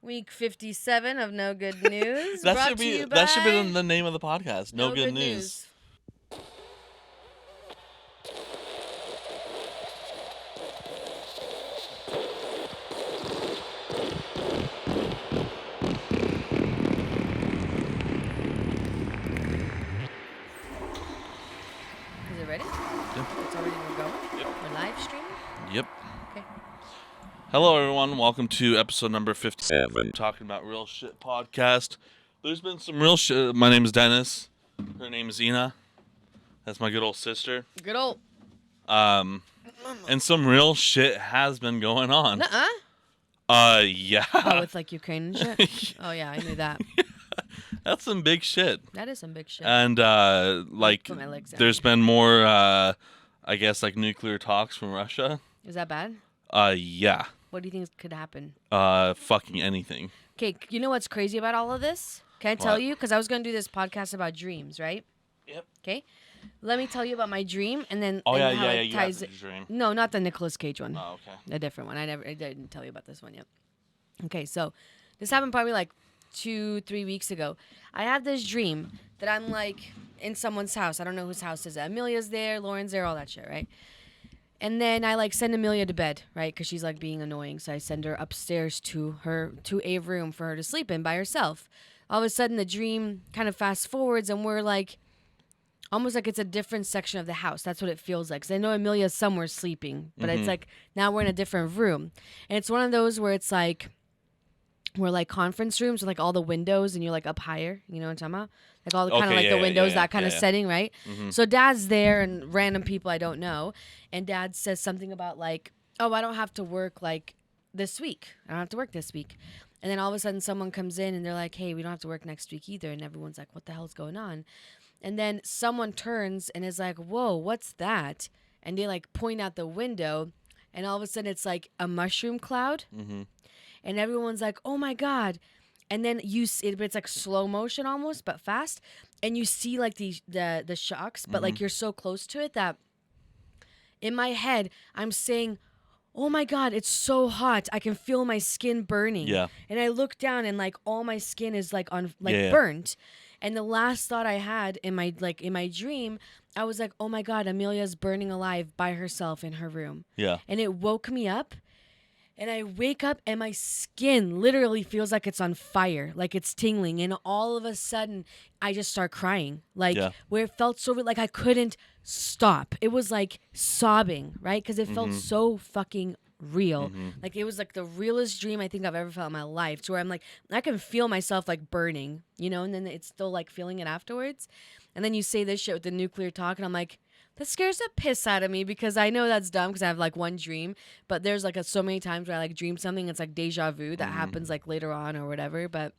Week 57 of No Good News. That brought should to be you that should be by the name of the podcast. No, good news. news. Is it ready? Yep. It's already going? Yep. We're live streaming? Yep. Okay. Hello, everyone. Welcome to episode number 57. Talking about real shit podcast. There's been some real shit. My name is Dennis. Her name is Cena. That's my good old sister. Good old. And some real shit has been going on. Nuh-uh. Yeah. Oh, with like Ukraine and shit? Oh, yeah, I knew that. That's some big shit. That is some big shit. And, like, Put my legs down. there's been more, I guess, like, nuclear talks from Russia. Is that bad? Yeah. What do you think could happen? Fucking anything. Okay, you know what's crazy about all of this? Can I tell What? you? Because I was going to do this podcast about dreams, right? Yep. Okay? Let me tell you about my dream, and then Oh, and yeah, how yeah, it yeah. You ties had the dream. No, not the Nicolas Cage one. Oh, okay. A different one. I didn't tell you about this one yet. Okay, so this happened probably like 2-3 weeks ago. I have this dream that I'm like in someone's house. I don't know whose house is it. Amelia's there, Lauren's there, all that shit, right? And then I like send Amelia to bed, right? Because she's like being annoying. So I send her upstairs to a room for her to sleep in by herself. All of a sudden the dream kind of fast forwards and we're like almost like it's a different section of the house. That's what it feels like. Because I know Amelia's somewhere sleeping, but it's like now we're in a different room. And it's one of those where it's like we're like conference rooms with like all the windows and you're like up higher. You know what I'm talking about? Like all the kind of like the windows, that kind of setting, right? So Dad's there and random people I don't know. And Dad says something about like, oh, I don't have to work like this week. I don't have to work this week. And then all of a sudden someone comes in and they're like, hey, we don't have to work next week either. And everyone's like, what the hell's going on? And then someone turns and is like, whoa, what's that? And they like point out the window and all of a sudden it's like a mushroom cloud. And everyone's like, oh my God. And then it's like slow motion almost, but fast. And you see like the shocks, but like you're so close to it that in my head, I'm saying, oh my God, it's so hot. I can feel my skin burning. Yeah. And I look down and like all my skin is like burnt. And the last thought I had in my dream, I was like, oh my God, Amelia's burning alive by herself in her room. Yeah. And it woke me up. And I wake up and my skin literally feels like it's on fire, like it's tingling. And all of a sudden, I just start crying. Like where it felt so like I couldn't stop. It was like sobbing, right? Because it felt so fucking real. Like it was like the realest dream I think I've ever felt in my life. To where I'm like, I can feel myself like burning, you know? And then it's still like feeling it afterwards. And then you say this shit with the nuclear talk and I'm like, that scares the piss out of me because I know that's dumb because I have like one dream, but there's like so many times where I like dream something. It's like deja vu that happens like later on or whatever, but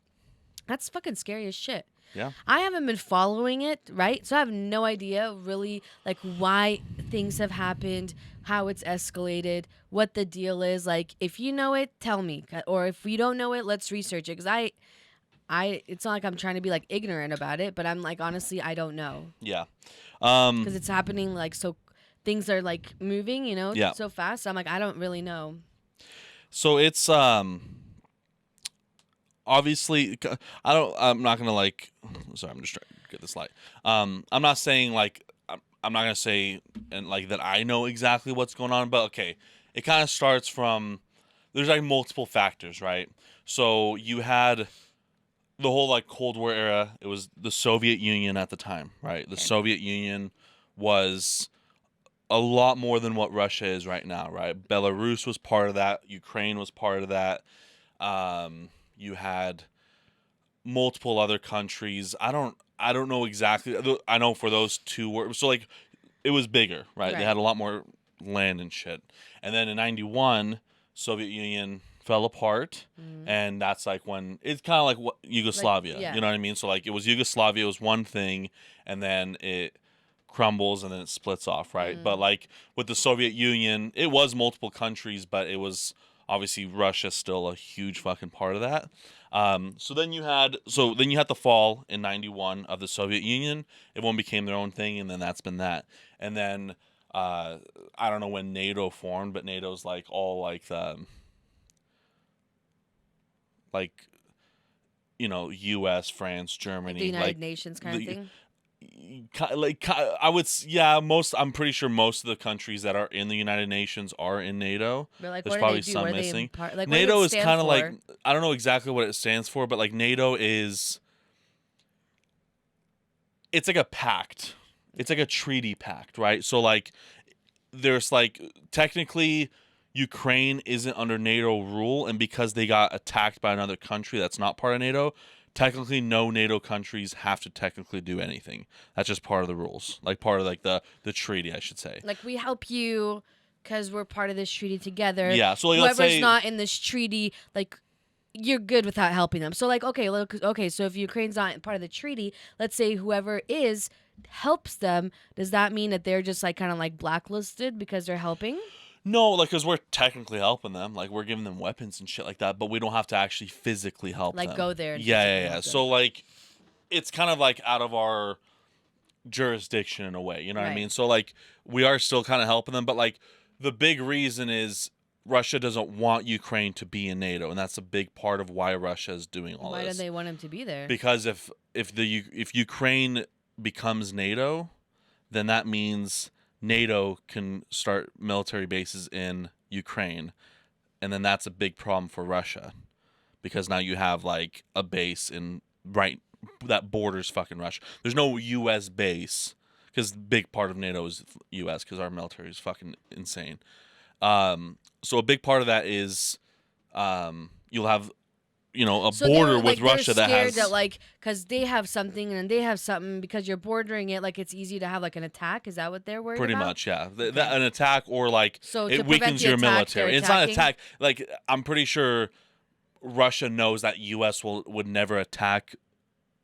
that's fucking scary as shit. Yeah. I haven't been following it, right? So I have no idea really like why things have happened, how it's escalated, what the deal is. Like if you know it, tell me. Or if you don't know it, let's research it. Because it's not like I'm trying to be like ignorant about it, but I'm like, honestly, I don't know. Yeah. Because it's happening like so, things are like moving, you know, so fast. So I'm like, I don't really know. So it's obviously I'm not gonna like. Sorry, I'm just trying to get this light. I'm not saying like I'm not gonna say and like that I know exactly what's going on, but okay, it kind of starts from there's like multiple factors, right? So you had the whole like Cold War era. It was the Soviet Union at the time, right? The Soviet Union was a lot more than what Russia is right now, right? Belarus was part of that. Ukraine was part of that. You had multiple other countries. I don't know exactly. I know for those two were so like it was bigger, right? They had a lot more land and shit. And then in 91, Soviet Union fell apart, and that's like when it's kind of like what Yugoslavia, you know what I mean? So like it was Yugoslavia was one thing, and then it crumbles and then it splits off, right? But like with the Soviet Union, it was multiple countries, but it was obviously Russia still a huge fucking part of that. So then you had the fall in 91 of the Soviet Union. Everyone became their own thing, and then that's been that. And then I don't know when NATO formed, but NATO's like all like the like, U.S., France, Like Germany, the United Nations kind of the thing. I would yeah, I'm pretty sure most of the countries that are in the United Nations are in NATO. But like, There's what do they probably do? What some are they missing. like? What does it NATO is stand kind of like, for? I don't know exactly what it stands for, but like NATO is, it's like a pact. It's like a treaty pact, right? So like there's like technically Ukraine isn't under NATO rule, and because they got attacked by another country that's not part of NATO, technically no NATO countries have to technically do anything. That's just part of the rules, like part of like the treaty, I should say. Like, we help you because we're part of this treaty together. Yeah. So like, let's Whoever's say not in this treaty, like, you're good without helping them. So like, okay, look, okay, so if Ukraine's not part of the treaty, let's say whoever is helps them, does that mean that they're just like kind of like blacklisted because they're helping? no, like because we're technically helping them, like we're giving them weapons and shit like that, but we don't have to actually physically help Like, them. go there and Yeah, physically yeah, yeah. help them. So like, it's kind of like out of our jurisdiction in a way, you know what I Right. mean? So like we are still kind of helping them, but like the big reason is Russia doesn't want Ukraine to be in NATO, and that's a big part of why Russia is doing all Why this. do they want him to be there? Because if Ukraine becomes NATO, then that means NATO can start military bases in Ukraine, and then that's a big problem for Russia, because now you have like a base in right that borders fucking Russia. There's no U.S. base because big part of NATO is U.S. because our military is fucking insane. So a big part of that is you'll have a So border they're with like, Russia they're that scared has that like, because they have something and they have something, because you're bordering it, like it's easy to have like an attack. Is that what they're worried pretty about? much, yeah. That an attack, or like So to it prevent weakens the your attack, they're military. It's not an attacking? attack. Like I'm pretty sure Russia knows that U.S. would never attack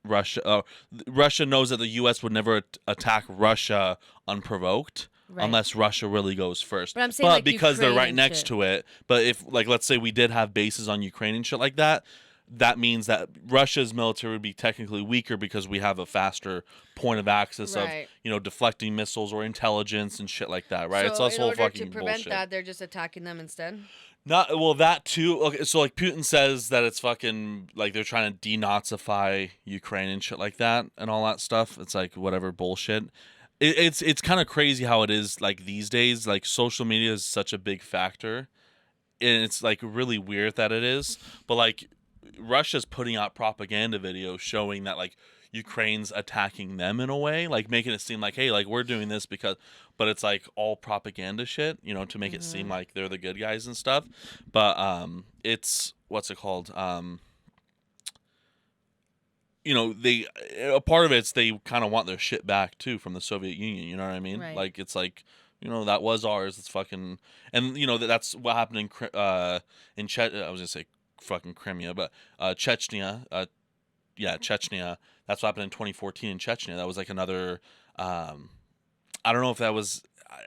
Russia. Russia knows that the U.S. would never attack Russia unprovoked. Right. Unless Russia really goes first. But I'm saying, like, because they're Ukraine right and next shit. to it. But if, like, let's say we did have bases on Ukraine and shit like that, that means that Russia's military would be technically weaker because we have a faster point of access Right. of, deflecting missiles or intelligence and shit like that, right? It's So this in whole order to fucking prevent bullshit. that, they're just attacking them instead? Not well, that too. Okay, so like Putin says that it's fucking like they're trying to denazify Ukraine and shit like that and all that stuff. It's like whatever bullshit. It's kind of crazy how it is like these days. Like social media is such a big factor, and it's like really weird that it is. But like Russia's putting out propaganda videos showing that like Ukraine's attacking them in a way, like making it seem like, hey, like we're doing this because, but it's like all propaganda shit, to make it seem like they're the good guys and stuff. But it's what's it called? They a part of it's they kind of want their shit back too from the Soviet Union. You know what I mean? Right. Like it's like that was ours. It's fucking and that's what happened in I was gonna say fucking Crimea, but Chechnya. Yeah, Chechnya. That's what happened in 2014 in Chechnya. That was like another. I don't know if that was.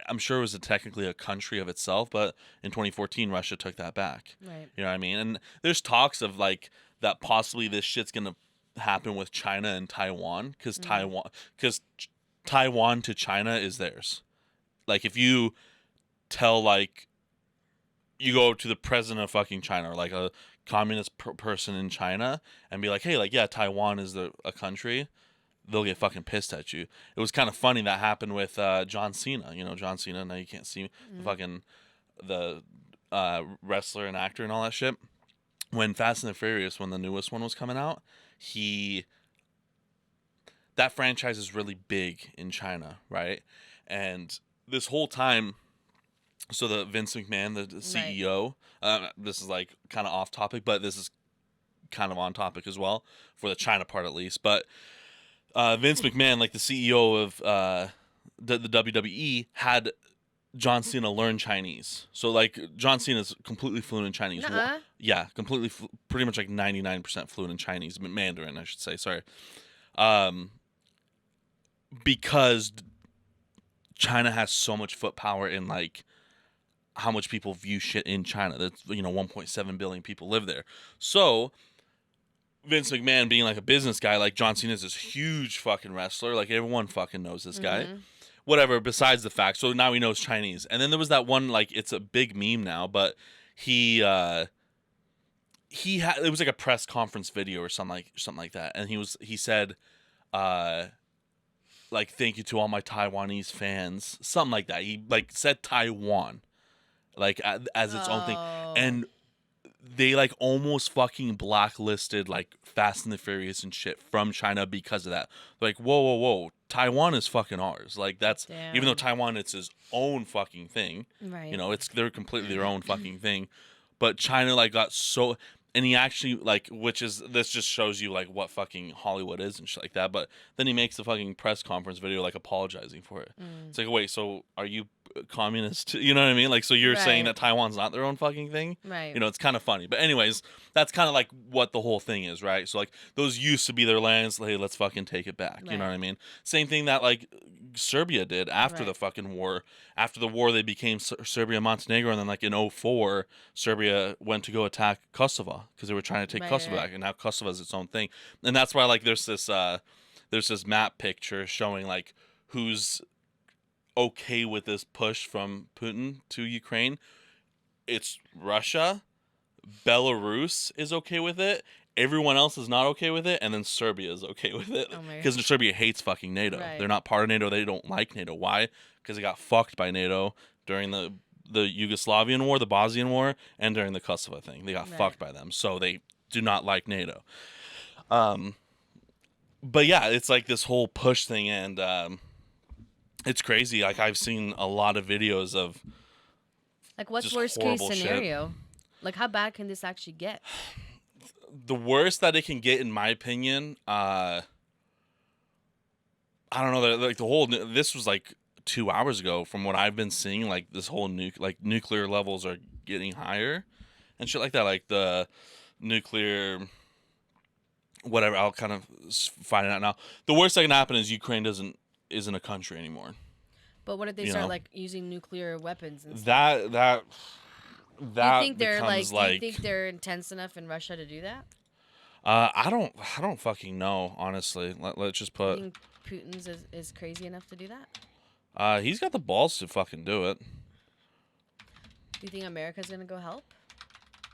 I'm sure it was technically a country of itself, but in 2014 Russia took that back. Right. You know what I mean? And there's talks of like that possibly this shit's gonna happen with China and Taiwan because Taiwan to China is theirs. Like if you tell like you go to the president of fucking China or like a communist person in China and be like, hey, like yeah, Taiwan is a country, they'll get fucking pissed at you. It was kind of funny that happened with John Cena. John Cena. Now you can't see the wrestler and actor and all that shit. When Fast and the Furious, when the newest one was coming out, that franchise is really big in China, right? And this whole time, so the Vince McMahon, the CEO, this is like kind of off topic, but this is kind of on topic as well for the China part at least. But Vince McMahon, like the CEO of the WWE, had John Cena learn Chinese. So like John Cena is completely fluent in Chinese. Nuh-uh. Yeah, completely, pretty much like 99% fluent in Chinese, Mandarin, I should say. Sorry, because China has so much foot power in like how much people view shit in China. That's 1.7 billion people live there. So Vince McMahon being like a business guy, like John Cena is this huge fucking wrestler. Like everyone fucking knows this guy. Whatever, besides the fact. So now he knows Chinese. And then there was that one, like, it's a big meme now, but he he had, it was like a press conference video or something like that, and he said, like, thank you to all my Taiwanese fans, something like that. He like said Taiwan, like as its own thing, Oh. and they like almost fucking blacklisted like Fast and the Furious and shit from China because of that. Like, whoa, Taiwan is fucking ours. Like that's even though Damn. Taiwan it's his own fucking thing. Right. You know, they're completely their own fucking thing. But China like got so, and he actually like, which is, this just shows you like what fucking Hollywood is and shit like that. But then he makes the fucking press conference video like apologizing for it. It's like, wait, so are you communist? You know what I mean? Like, so you're saying Right. that Taiwan's not their own fucking thing? Right. You know, it's kind of funny. But anyways, that's kind of like what the whole thing is, right? So like those used to be their lands. Hey, let's fucking take it back. You know Right. what I mean? Same thing that like Serbia did after Right. the fucking war. After the war, they became Serbia and Montenegro, and then like in '04, Serbia went to go attack Kosovo because they were trying to take Right, Kosovo right. back, and now Kosovo is its own thing. And that's why like there's this map picture showing like who's okay with this push from Putin to Ukraine. It's Russia, Belarus is okay with it. Everyone else is not okay with it, and then Serbia is okay with it Oh my because Serbia hates fucking NATO. Right. They're not part of NATO. They don't like NATO. Why? Because they got fucked by NATO during the Yugoslavian war, the Bosnian war, and during the Kosovo thing. They got Right. fucked by them, so they do not like NATO. But yeah, it's like this whole push thing, and it's crazy. Like I've seen a lot of videos of Like, what's just worst case horrible shit. scenario? Like, how bad can this actually get? the worst that it can get, in my opinion. I don't know. Like the whole, this was like 2 hours ago. From what I've been seeing, like this whole nuclear levels are getting higher, and shit like that. Like the nuclear, whatever. I'll kind of find it out now. The worst that can happen is Ukraine isn't a country anymore. But what if they You start know? like using nuclear weapons and stuff? That Do you that think they're becomes do you think they're intense enough in Russia to do that? I don't fucking know, honestly. Let's just Do you put think Putin's is crazy enough to do that? he's got the balls to fucking do it. Do you think America's gonna go help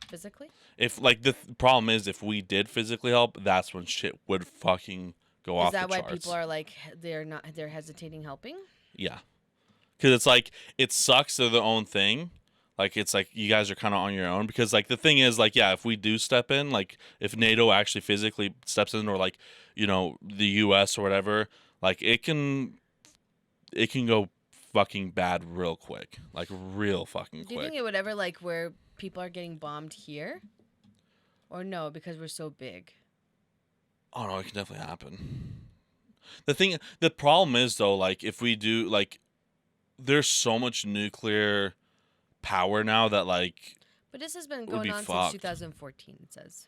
physically? If like the problem is, if we did physically help, that's when shit would fucking go off Is that the why charts. people are like they're hesitating helping? Yeah, because it's like it sucks. They're their own thing. Like it's like you guys are kind of on your own, because like the thing is, like, yeah, if we do step in, like if NATO actually physically steps in, or like, you know, the US or whatever, like it can go fucking bad real quick, like real fucking Do you quick. think it would ever like where people are getting bombed here? Or no, because we're so big. Oh no, it can definitely happen. The problem is though, like if we do, like, there's so much nuclear power now that like, But this has been would going be on fucked. since 2014, it says.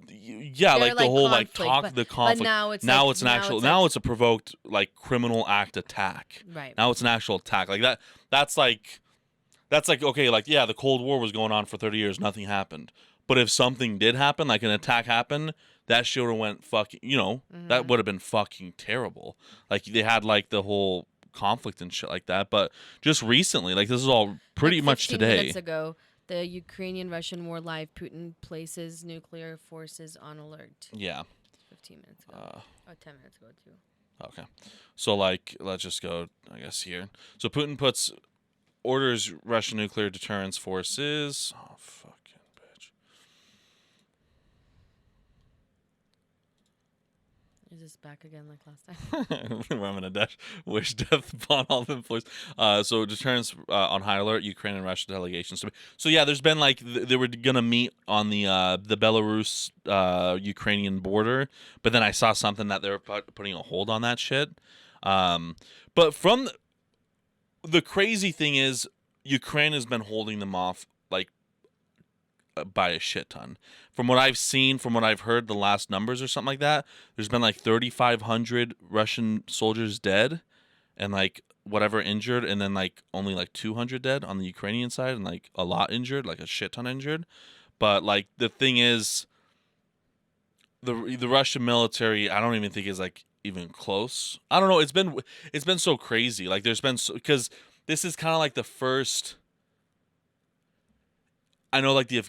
yeah, They're like the whole like conflict, the conflict. But now it's now like, it's an actual, now it's a provoked like criminal act attack. right. Now it's an actual attack. Like that. That's like okay, like yeah, the Cold War was going on for 30 years, nothing happened. But if something did happen, like an attack happened, that shit would have went fucking. You know, that would have been fucking terrible. Like they had like the whole conflict and shit like that. But just recently, like this is all pretty Like much 15 today. minutes ago, the Ukrainian-Russian war live. Putin places nuclear forces on alert. Yeah. 15 minutes ago. 10 minutes ago too. Okay. So like, let's just go, I guess, here. So Putin orders Russian nuclear deterrence forces. Oh, fucking bitch. Is this back again like last time? I'm gonna wish death upon all the employees. So deterrence on high alert. Ukraine and Russia delegations. So yeah, there's been like they were gonna meet on the Belarus Ukrainian border, but then I saw something that they were putting a hold on that shit. But from the crazy thing is, Ukraine has been holding them off like by a shit ton. From what I've seen, from what I've heard, the last numbers or something like that, there's been like 3,500 Russian soldiers dead, and like whatever injured, and then like only like 200 dead on the Ukrainian side, and like a lot injured, like a shit ton injured. But like the thing is, the Russian military, I don't even think is like even close. I don't know. It's been so crazy. Like there's been because this is kind of like the first. I know like the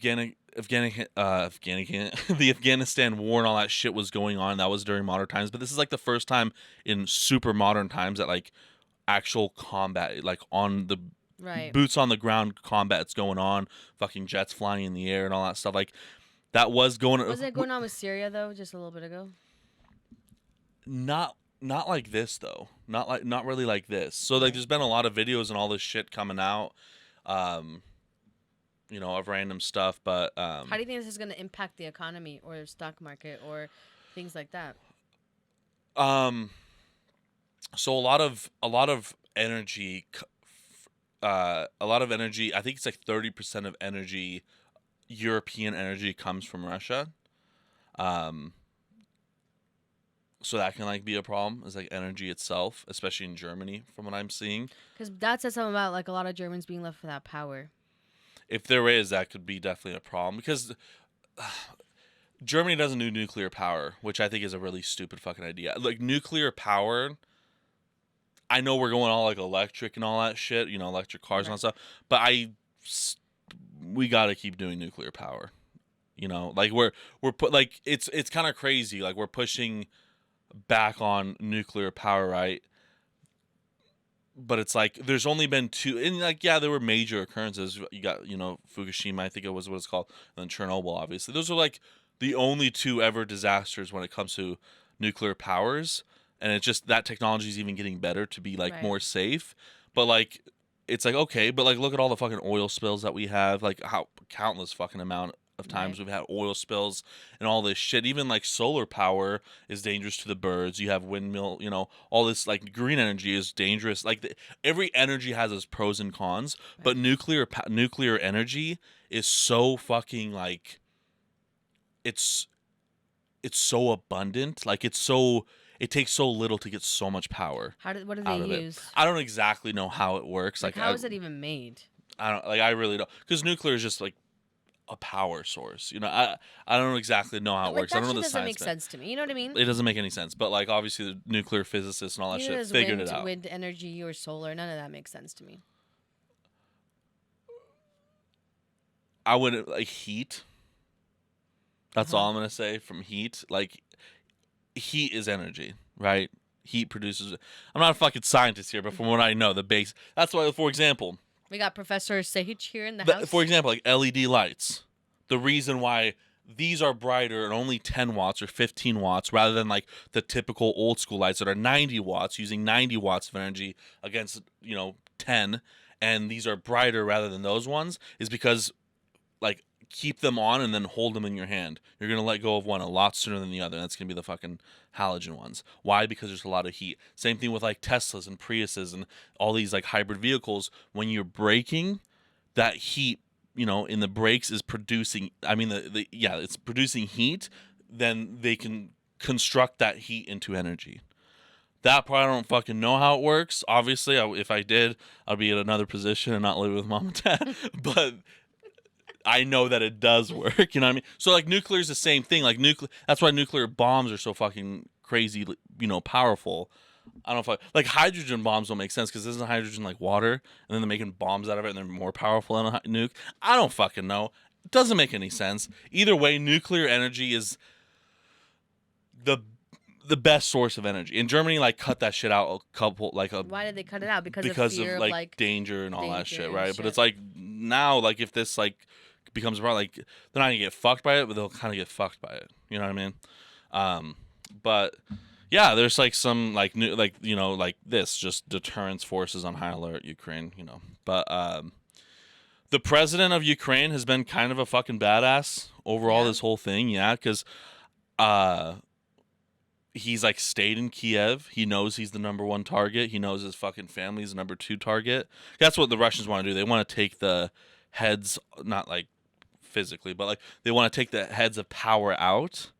the Afghanistan war and all that shit was going on. That was during modern times, but this is like the first time in super modern times that like actual combat, like on the Right. boots on the ground combat's going on, fucking jets flying in the air and all that stuff. Like that was going. Wasn't it going on with Syria though, just a little bit ago? Not like this though. Not really like this. So like there's been a lot of videos and all this shit coming out, of random stuff. But How do you think this is going to impact the economy or the stock market or things like that? So a lot of energy, I think it's like 30% of energy, European energy comes from Russia. Um, so that can like be a problem. Is like energy itself, especially in Germany, from what I'm seeing. Because that says something about like a lot of Germans being left without power. If there is, that could be definitely a problem because Germany doesn't do nuclear power, which I think is a really stupid fucking idea. Like nuclear power, I know we're going all like electric and all that shit, electric cars and all that stuff, but we got to keep doing nuclear power. Like we're put like it's kind of crazy. Like we're pushing back on nuclear power, right? But it's like there's only been two, and like yeah, there were major occurrences. You got Fukushima, I think it was what it's called, and then Chernobyl. Obviously, those are like the only two ever disasters when it comes to nuclear powers, and it's just that technology is even getting better to be like Right. more safe. But like it's like okay, but like look at all the fucking oil spills that we have, like how countless fucking amount of times Right. we've had oil spills and all this shit. Even like solar power is dangerous to the birds. You have windmill, all this like green energy is dangerous. Like every energy has its pros and cons, but Right. nuclear energy is so fucking like it's so abundant. Like it takes so little to get so much power What do they out of it. use? I don't exactly know how it works. Like, how is it even made? I don't like I really don't because nuclear is just like a power source. I don't exactly know how it Like works. I that don't shit know the doesn't science make behind sense to me. You know what I mean? it. It doesn't make any sense. But like obviously the nuclear physicists and all that Neither shit does figured it out. wind energy or solar. None of that makes sense to me. I wouldn't like heat. That's Uh-huh. all I'm gonna say from heat. Like heat is energy, right? Heat produces. I'm not a fucking scientist here, but from what I know, the base. That's why, for example, We got Professor Sage here in the house. for example, like LED lights. The reason why these are brighter and only 10 watts or 15 watts rather than like the typical old school lights that are 90 watts using 90 watts of energy against 10, and these are brighter rather than those ones is because like keep them on and then hold them in your hand. You're gonna let go of one a lot sooner than the other. That's gonna be the fucking halogen ones. Why? Because there's a lot of heat. Same thing with like Teslas and Priuses and all these like hybrid vehicles. When you're braking, that heat, in the brakes is producing. I mean, it's producing heat. Then they can construct that heat into energy. That part I don't fucking know how it works. Obviously, if I did, I'd be in another position and not live with mom and dad. But I know that it does work. You know what I mean? So like nuclear is the same thing. Like nuclear. That's why nuclear bombs are so fucking crazy. Powerful. I don't know if like hydrogen bombs don't make sense because isn't hydrogen like water, and then they're making bombs out of it, and they're more powerful than a nuke. I don't fucking know. It doesn't make any sense. Either way, nuclear energy is the the best source of energy. In Germany, like cut that shit out a couple Why did they cut it out? Because of because fear of of like danger and all that danger shit, and right? But shit. it's like now, like if this like becomes a problem, like they're not gonna get fucked by it, but they'll kind of get fucked by it. You know what I mean? But yeah, there's like some like new like like this just deterrence forces on high alert Ukraine. But the president of Ukraine has been kind of a fucking badass overall Yeah? this whole thing, yeah, because uh he's like stayed in Kiev. He knows he's the number one target. He knows his fucking family's the number two target. That's what the Russians want to do. They want to take the heads, not like physically, but like they want to take the heads of power out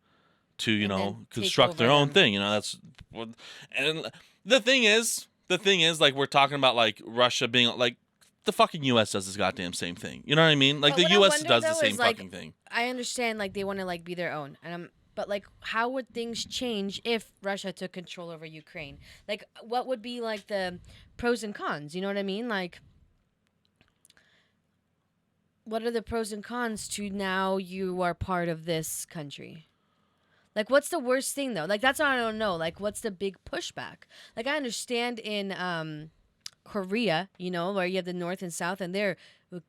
to And then take construct their over own them. thing. That's what. And the thing is, like we're talking about like Russia being like the fucking U.S. does this goddamn same thing. You know what I mean? Like But the what I U.S. wonder, does the though, same is, like, fucking thing. I understand like they want to like be their own, but like how would things change if Russia took control over Ukraine? Like what would be like the pros and cons? You know what I mean? Like what are the pros and cons to now you are part of this country? Like, what's the worst thing though? Like, that's what I don't know. Like, what's the big pushback? Like, I understand in Korea, you know, where you have the North and South, and they're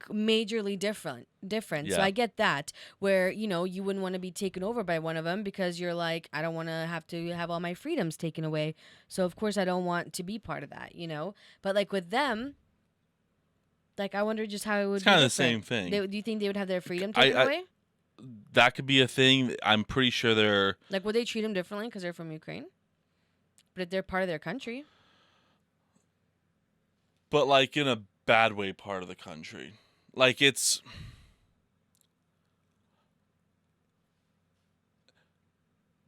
majorly different. So Yeah. I get that, where you know you wouldn't want to be taken over by one of them because you're like, I don't want to have all my freedoms taken away. So of course I don't want to be part of that, you know. But like with them, like I wonder just how it It's would be kind of the different. same thing. Do you think they would have their freedom I, taken I away? that could be a thing. I'm pretty sure they're, Like, would they treat them differently because they're from Ukraine? But if they're part of their country, but like in a bad way part of the country. Like it's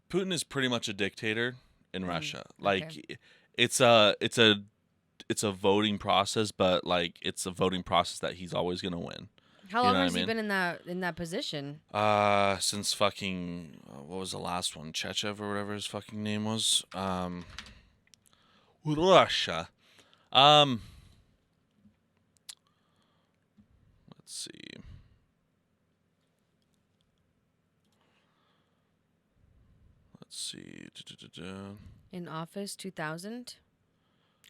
Putin is pretty much a dictator in Russia. okay. Like it's a voting process, but like it's a voting process that he's always gonna win. How You long know what has I he mean? been in that position? Since fucking what was the last one? Chechev or whatever his fucking name was. Russia. Um, let's see. Let's see. In office, 2000.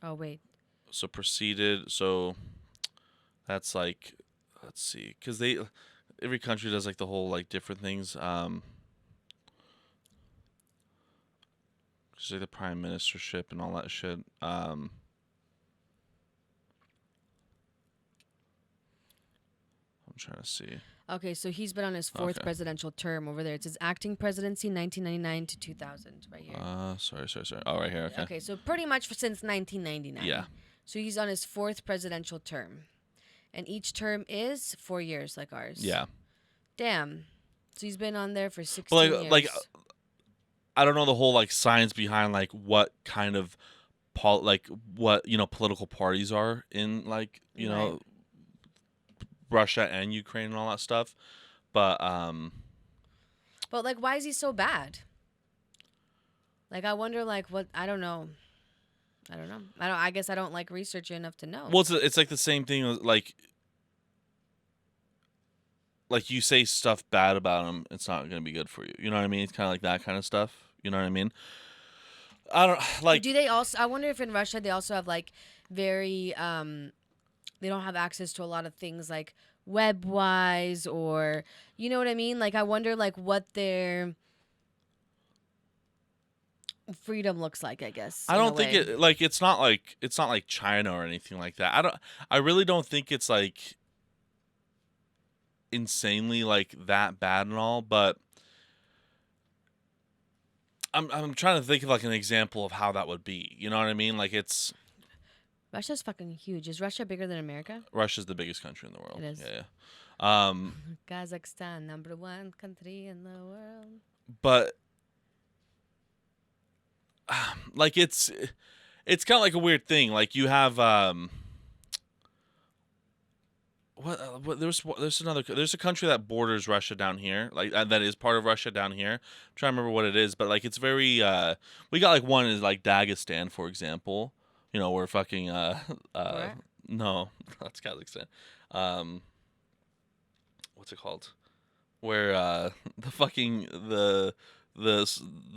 Oh wait, So proceeded. So that's like, let's see, because every country does like the whole like different things. Just like the prime ministership and all that shit. I'm trying to see. okay, so he's been on his fourth Okay. presidential term over there. It says acting presidency 1999 to 2000 right here. Sorry. Oh, right here. Okay. Okay, so pretty much since 1999. Yeah. So he's on his fourth presidential term, and each term is 4 years, like ours. Yeah. Damn. So he's been on there for 16 But years. like I don't know the whole like science behind like what kind of like what political parties are in like Right. Russia and Ukraine and all that stuff. But But like, why is he so bad? Like, I wonder, like, what? I don't know. I don't know. I guess I don't like research enough to know. well, it's like the same thing like you say stuff bad about him, it's not gonna be good for you. You know what I mean? It's kind of like that kind of stuff. You know what I mean? I don't like. Do they also? I wonder if in Russia they also have like very they don't have access to a lot of things like web wise, or you know what I mean? Like I wonder like what their freedom looks like, I guess. I In a don't think way. it's not like China or anything like that. I really don't think it's like insanely like that bad and all, but I'm trying to think of like an example of how that would be. You know what I mean? Like it's Russia's fucking huge. Is Russia bigger than America? Russia's the biggest country in the world. It is. Yeah. Kazakhstan, #1 country in the world. But like it's kind of like a weird thing. Like you have what there's a country that borders Russia down here, like that is part of Russia down here. I'm trying to remember what it is, but like it's very we got like one is like Dagestan, for example. You know, we're fucking Right. no, that's Kazakhstan. Um what's it called? Where the fucking the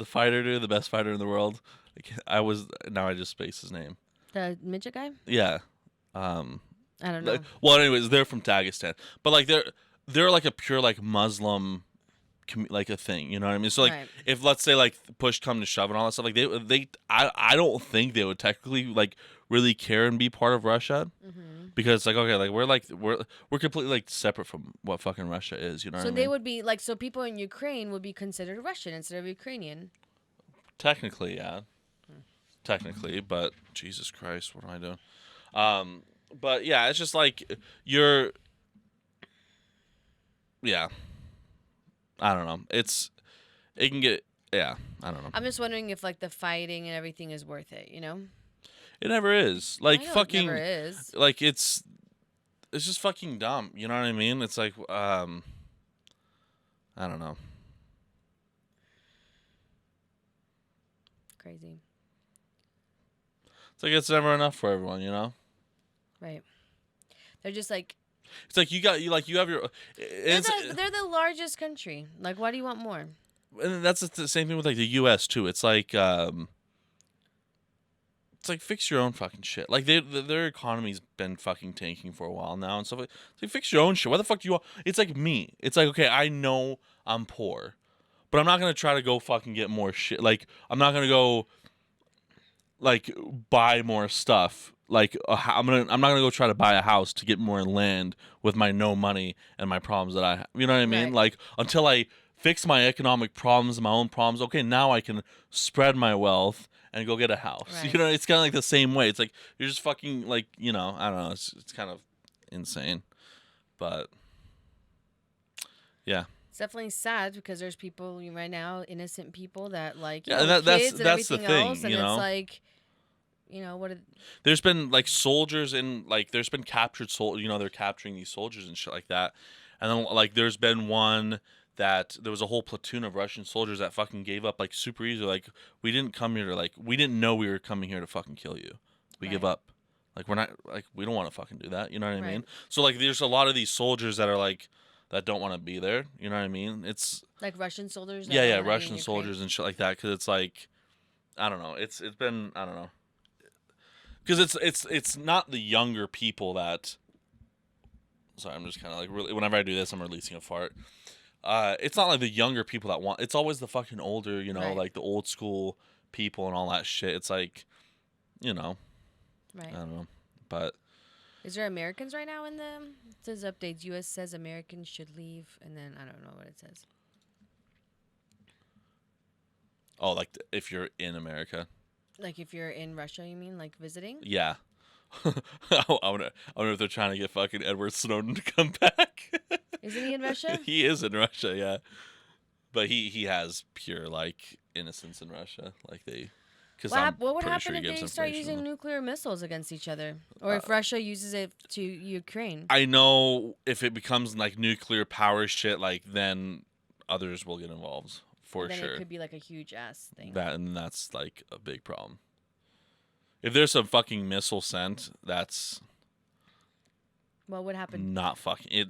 fighter dude, the best fighter in the world. I just spaced his name. The midget guy? Yeah. Um I don't know. well, anyways, they're from Dagestan, but like they're like a pure like Muslim, like a thing. You know what I mean? So like Right. if let's say like push come to shove and all that stuff, like I don't think they would technically like really care and be part of Russia because it's like okay, like we're completely like separate from what fucking Russia is. You know So what I they mean? would be like, so people in Ukraine would be considered Russian instead of Ukrainian. Technically, yeah. Technically, but Jesus Christ, what am I doing? But yeah, it's just like you're. Yeah, I don't know. It can get. Yeah, I don't know. I'm just wondering if like the fighting and everything is worth it, you know? It never is. Like I know fucking. it never is. Like it's just fucking dumb. You know what I mean? It's like I don't know. Crazy. It's like it's never enough for everyone. You know. Right. They're just like It's like you have your. They're the largest country. Like, why do you want more? And that's the same thing with like the U.S. too. It's like fix your own fucking shit. Like their economy's been fucking tanking for a while now and stuff. It's like fix your own shit. Why the fuck do you want? It's like me. It's like, okay, I know I'm poor, but I'm not gonna try to go fucking get more shit. Like I'm not gonna go like buy more stuff. Like I'm not gonna go try to buy a house to get more land with my no money and my problems that I have. You know what I mean? Right. Like until I fix my economic problems, my own problems. Okay, now I can spread my wealth and go get a house. Right. You know, it's kind of like the same way. It's like you're just fucking like, you know, I don't know. It's kind of insane, but yeah. It's definitely sad because there's people right now, innocent people that like Yeah, and kids and that's the everything thing, else, and you it's know. like, what? There's been like soldiers in like there's been captured you know, they're capturing these soldiers and shit like that. And then like there's been one that there was a whole platoon of Russian soldiers that fucking gave up like super easy. Like we didn't come here to like we didn't know we were coming here to fucking kill you. We give Right. up. Like we're not like we don't want to fucking do that. You know what I Right. mean? So like there's a lot of these soldiers that are like that don't want to be there. You know what I mean? It's Like Russian soldiers. That yeah, are yeah, hiding in Russian Ukraine. soldiers and shit like that. Because it's like I don't know. It's been I don't know. Because it's not the younger people that. Sorry, I'm just kind of like really. Whenever I do this, I'm releasing a fart. It's not like the younger people that want. It's always the fucking older, you know, Right. like the old school people and all that shit. It's like, you know, Right. I don't know, but Is there Americans right now in the? It says updates. U.S. says Americans should leave, and then I don't know what it says. oh, like if you're in America, Like if you're in Russia, you mean like visiting? yeah. I wonder if they're trying to get fucking Edward Snowden to come back. Isn't he in Russia? He is in Russia, yeah. But he has pure like innocence in Russia, like they. Because What would pretty happen sure he if gives they start information. using nuclear missiles against each other, or if Russia uses it to Ukraine? I know if it becomes like nuclear power shit, like then others will get involved for Then sure. it could be like a huge ass thing. That's like a big problem. If there's a fucking missile sent, that's What would happen? not fucking it.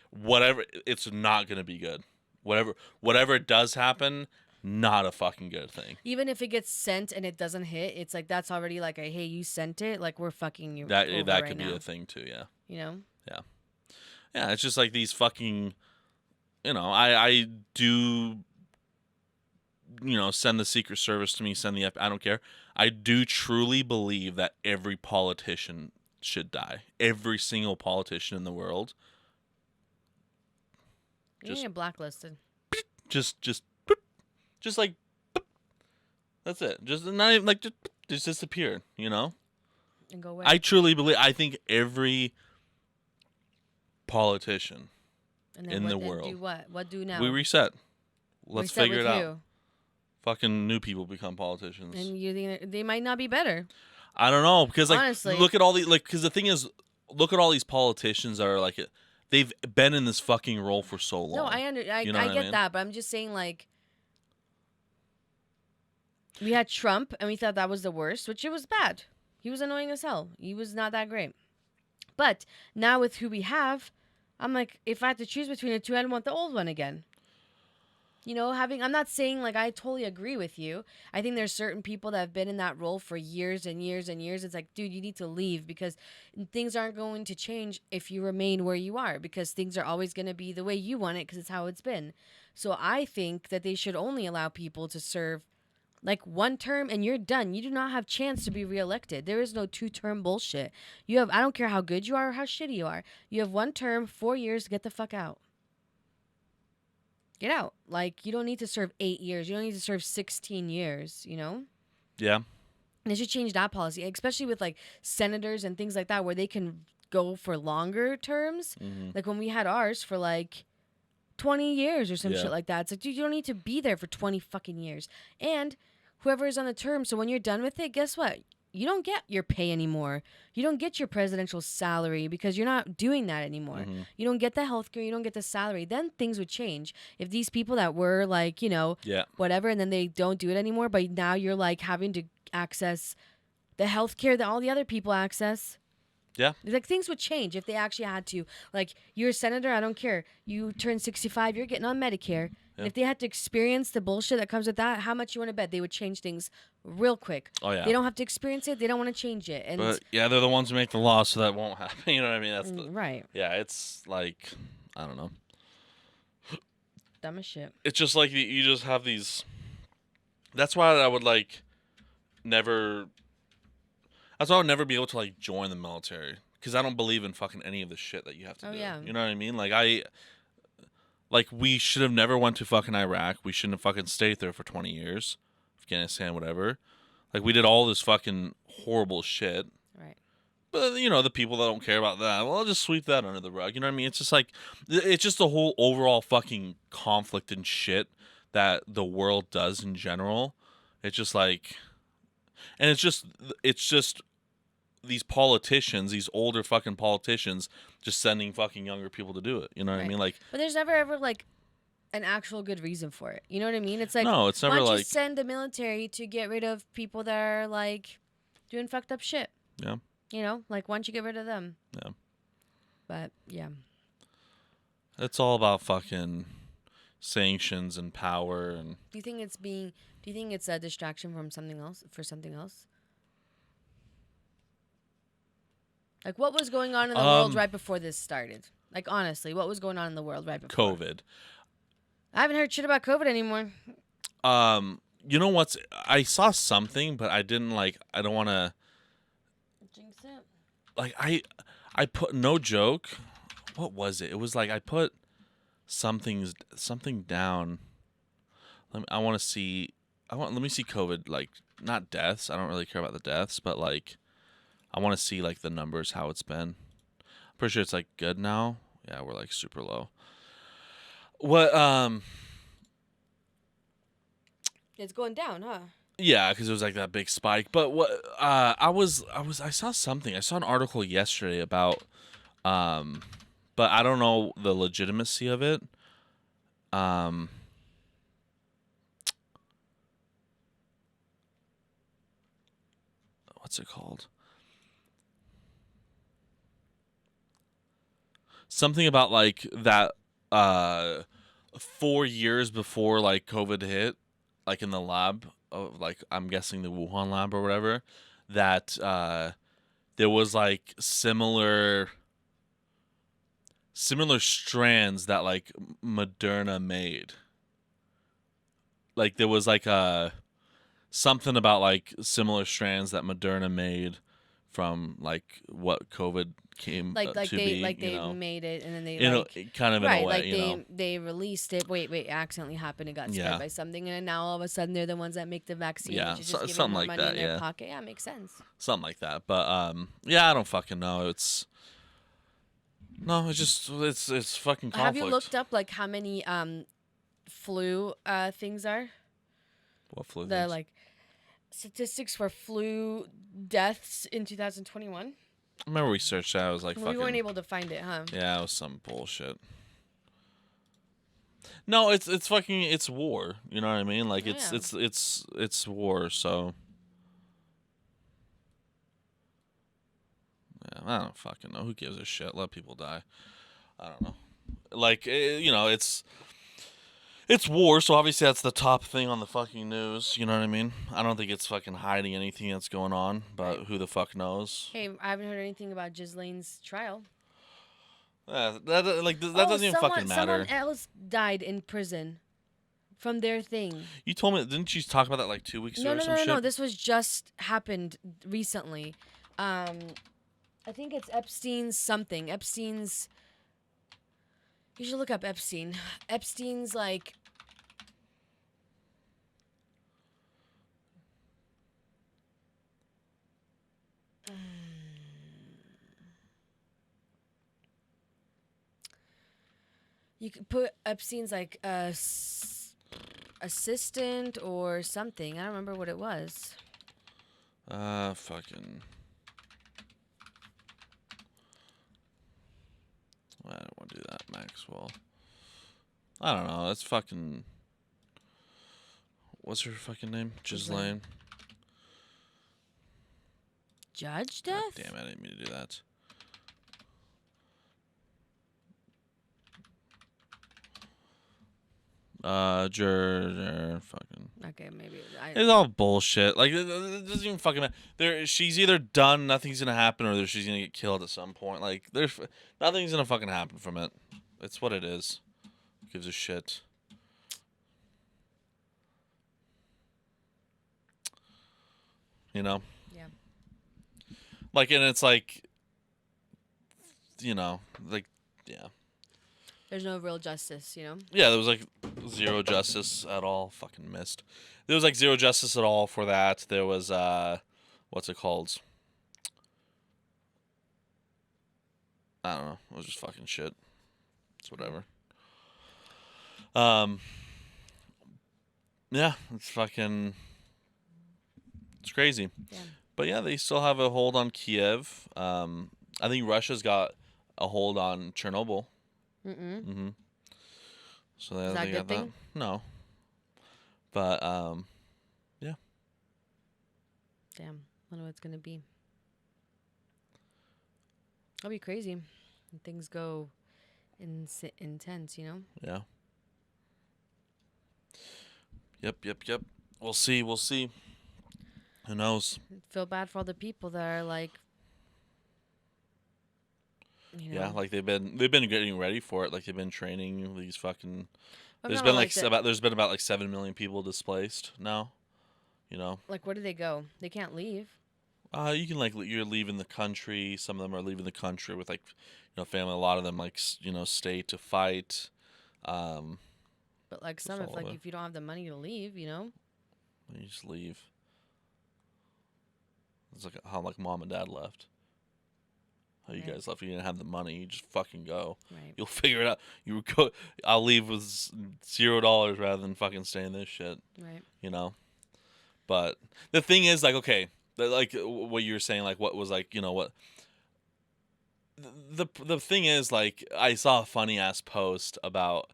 Whatever, it's not gonna be good. Whatever does happen, not a fucking good thing. Even if it gets sent and it doesn't hit, it's like that's already like a hey, you sent it. Like we're fucking you. That over that right could be now. a thing too. Yeah. You know. Yeah, it's just like these fucking, you know, I do, you know, send the Secret Service to me, send the I don't care. I do truly believe that every politician should die. Every single politician in the world. You're gonna get blacklisted. Just like, that's it. Just not even like just disappear. You know. And go away. I truly believe. I think every politician and in the and world. do what? What do now? we reset. Let's Reset figure with it out. who? Fucking new people become politicians. And you think they might not be better. I don't know because like Honestly. look at all the like because the thing is look at all these politicians that are like they've been in this fucking role for so long. No, I You know I what I get mean? that, but I'm just saying like we had Trump and we thought that was the worst, which it was bad. He was annoying as hell. He was not that great. But now with who we have, I'm like, if I had to choose between the two, I'd want the old one again. You know, I'm not saying like I totally agree with you. I think there's certain people that have been in that role for years and years and years. It's like, dude, you need to leave because things aren't going to change if you remain where you are because things are always going to be the way you want it because it's how it's been. So I think that they should only allow people to serve like one term and you're done. You do not have chance to be reelected. There is no 2-term bullshit. You have, I don't care how good you are or how shitty you are. You have 1 term, 4 years, get the fuck out. Get out. Like, you don't need to serve 8 years. You don't need to serve 16 years, you know? Yeah. And they should change that policy, especially with like senators and things like that, where they can go for longer terms. Mm-hmm. Like when we had ours for like 20 years or some Yeah. shit like that. It's like, dude, you don't need to be there for 20 fucking years. And whoever is on the term, so when you're done with it, guess what? You don't get your pay anymore. You don't get your presidential salary because you're not doing that anymore. Mm-hmm. You don't get the healthcare. You don't get the salary. Then things would change. If these people that were like, you know, Yeah. whatever, and then they don't do it anymore, but now you're like having to access the healthcare that all the other people access. Yeah. Like things would change if they actually had to. Like you're a senator, I don't care. You turn 65, you're getting on Medicare. Yeah. And if they had to experience the bullshit that comes with that, how much you want to bet they would change things real quick. Oh yeah. They don't have to experience it. They don't want to change it. And But yeah, they're the ones who make the law, so that won't happen. You know what I mean? That's the right, yeah. It's like I don't know. dumb as shit. It's just like you just have these. That's why I would like never. That's why I would never be able to like join the military because I don't believe in fucking any of the shit that you have to Oh do. yeah. You know what I mean? Like we should have never went to fucking Iraq. We shouldn't have fucking stayed there for 20 years, Afghanistan, whatever. Like we did all this fucking horrible shit. Right. But you know the people that don't care about that, well, I'll just sweep that under the rug. You know what I mean? It's just like it's just the whole overall fucking conflict and shit that the world does in general. It's just like, and it's just these politicians, these older fucking politicians, just sending fucking younger people to do it. You know what I Right. mean? Like, But there's never ever like an actual good reason for it. You know what I mean? It's like no, it's why never don't you like, send the military to get rid of people that are like doing fucked up shit? yeah, You know, like why don't you get rid of them? yeah. But yeah. It's all about fucking sanctions and power and. Do you think it's a distraction from something else for something else? Like what was going on in the world right before this started? Like honestly, what was going on in the world right before? COVID. I haven't heard shit about COVID anymore. You know what's? I saw something, but I didn't like. I don't want to. Jinx it. Like I put no joke. What was it? It was like I put something down. I want to see. Let me see COVID. Like not deaths. I don't really care about the deaths, but like I want to see like the numbers, how it's been. I'm pretty sure it's like good now. Yeah, we're like super low. What It's going down, huh? Yeah, because it was like that big spike. But what I saw something. I saw an article yesterday about, but I don't know the legitimacy of it. What's it called? Something about like that. 4 years before like COVID hit, like in the lab, of like I'm guessing the Wuhan lab or whatever, that there was like similar strands that like Moderna made. Like there was like something about like similar strands that Moderna made from like what COVID came to be. They made it and then they kind of in right, a way, like you know. they released it. Wait, accidentally happened. It got spread Yeah. by something, and now all of a sudden they're the ones that make the vaccine. Yeah, which is just giving something more like money that, in their yeah. pocket. Yeah, makes sense. Something like that. But yeah, I don't fucking know. It's it's fucking conflict. Have you looked up like how many flu things are? What flu The things? like statistics for flu deaths in 2021. I remember we searched that. I was like, We fucking. weren't able to find it, huh? Yeah, it was some bullshit. No, it's fucking it's war. You know what I mean? Like Yeah. it's war. So yeah, I don't fucking know. Who gives a shit? Let people die. I don't know. Like you know, it's war. So obviously that's the top thing on the fucking news. You know what I mean? I don't think it's fucking hiding anything that's going on. But who the fuck knows? Hey, I haven't heard anything about Ghislaine's trial. That doesn't even fucking matter. Someone else died in prison from their thing. You told me, didn't you talk about that like 2 weeks ago or some shit? No. This was just happened recently. I think it's Epstein's something. Epstein's. You should look up Epstein. Epstein's like. You could put Epstein's like assistant or something. I don't remember what it was. Fucking. I don't want to do that, Maxwell. I don't know. That's fucking. What's her fucking name? Ghislaine. Judge God death? damn it! I didn't mean to do that. Fucking. Okay, maybe It's all bullshit. Like it doesn't even fucking matter. She's either done, nothing's gonna happen, or she's gonna get killed at some point. Like nothing's gonna fucking happen from it. It's what it is. Who gives a shit? You know. Yeah. Like, and it's like, you know, like, yeah. There's no real justice, you know? Yeah, there was like zero justice at all. Fucking missed. There was like zero justice at all for that. There was what's it called? I don't know. It was just fucking shit. It's whatever. Um yeah, it's crazy. Yeah. But yeah, they still have a hold on Kiev. I think Russia's got a hold on Chernobyl. Mm-mm. So Is that a they good got thing? that. No. But yeah. Damn. Wonder what it's gonna be. That'll be crazy. When things go intense, you know? Yeah. Yep. We'll see. Who knows? Feel bad for all the people that are like, you know. Yeah, like they've been getting ready for it. Like they've been training these fucking. I'm There's not been all like that- about 7 million people displaced now. You know. Like, where do they go? They can't leave. You can you're leaving the country. Some of them are leaving the country with family. A lot of them stay to fight. But like some, all if you don't have the money to leave, you know. You just leave. It's like how mom and dad left. How you Right. guys left. You didn't have the money. You just fucking go. Right. You'll figure it out. You go. I'll leave with $0 rather than fucking stay in this shit. Right. You know. But the thing is, like, okay, like what you were saying, like what was like, what. The thing is, like, I saw a funny ass post about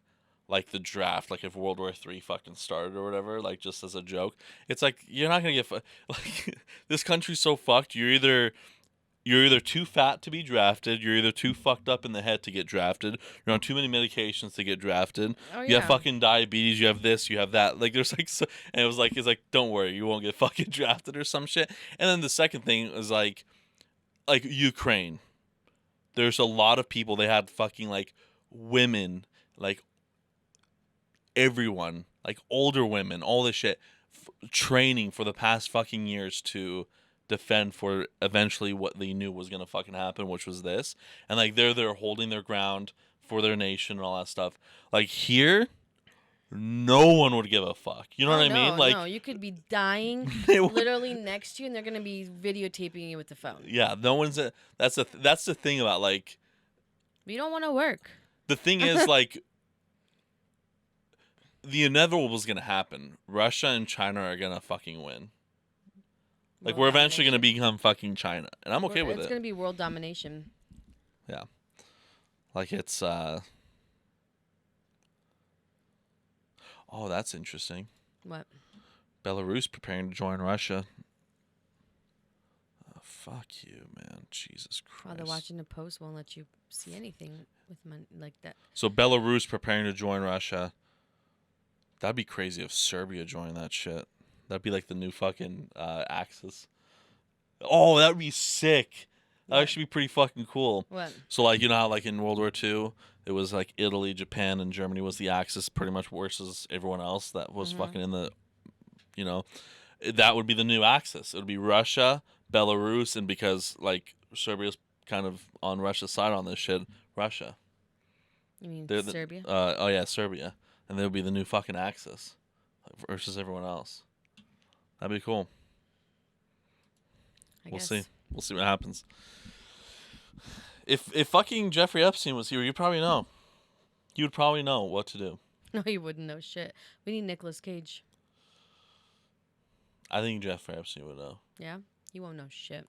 like the draft, like if World War III fucking started or whatever, like just as a joke. It's like you're not gonna get like this country's so fucked. You're either too fat to be drafted, you're either too fucked up in the head to get drafted, you're on too many medications to get drafted. Oh, You have yeah. fucking diabetes, you have this, you have that. Like there's like and it's like don't worry, you won't get fucking drafted or some shit. And then the second thing is like Ukraine. There's a lot of people, they had fucking like women, like everyone, like older women, all this shit, training for the past fucking years to defend for eventually what they knew was gonna fucking happen, which was this. And like they're there holding their ground for their nation and all that stuff. Like here, no one would give a fuck. You know what I mean? Like no, you could be dying they would- literally next to you, and they're gonna be videotaping you with the phone. yeah, no one's. That's the thing about like. But you don't want to work. The thing is like. The inevitable is gonna happen. Russia and China are gonna fucking win. Like World we're eventually gonna domination. become fucking China, and I'm okay with It's it. gonna be world domination. Yeah, like it's. Oh, that's interesting. What? Belarus preparing to join Russia. Oh, fuck you, man. Jesus Christ. While they're watching the post, won't let you see anything with money like that. So Belarus preparing to join Russia. That'd be crazy if Serbia joined that shit. That'd be like the new fucking Axis. Oh, that would be sick. That would What? actually be pretty fucking cool. What? So like you know how like in World War II it was like Italy, Japan, and Germany was the Axis pretty much versus everyone else that was fucking in the, that would be the new Axis. It would be Russia, Belarus, and because like Serbia's kind of on Russia's side on this shit, Russia. You mean They're the- Serbia? Oh yeah, Serbia, and they would be the new fucking Axis versus everyone else. That'd be cool. I We'll guess. see. We'll see what happens. If fucking Jeffrey Epstein was here, you'd probably know. You would probably know what to do. No, you wouldn't know shit. We need Nicolas Cage. I think Jeffrey Epstein would know. Yeah? He won't know shit.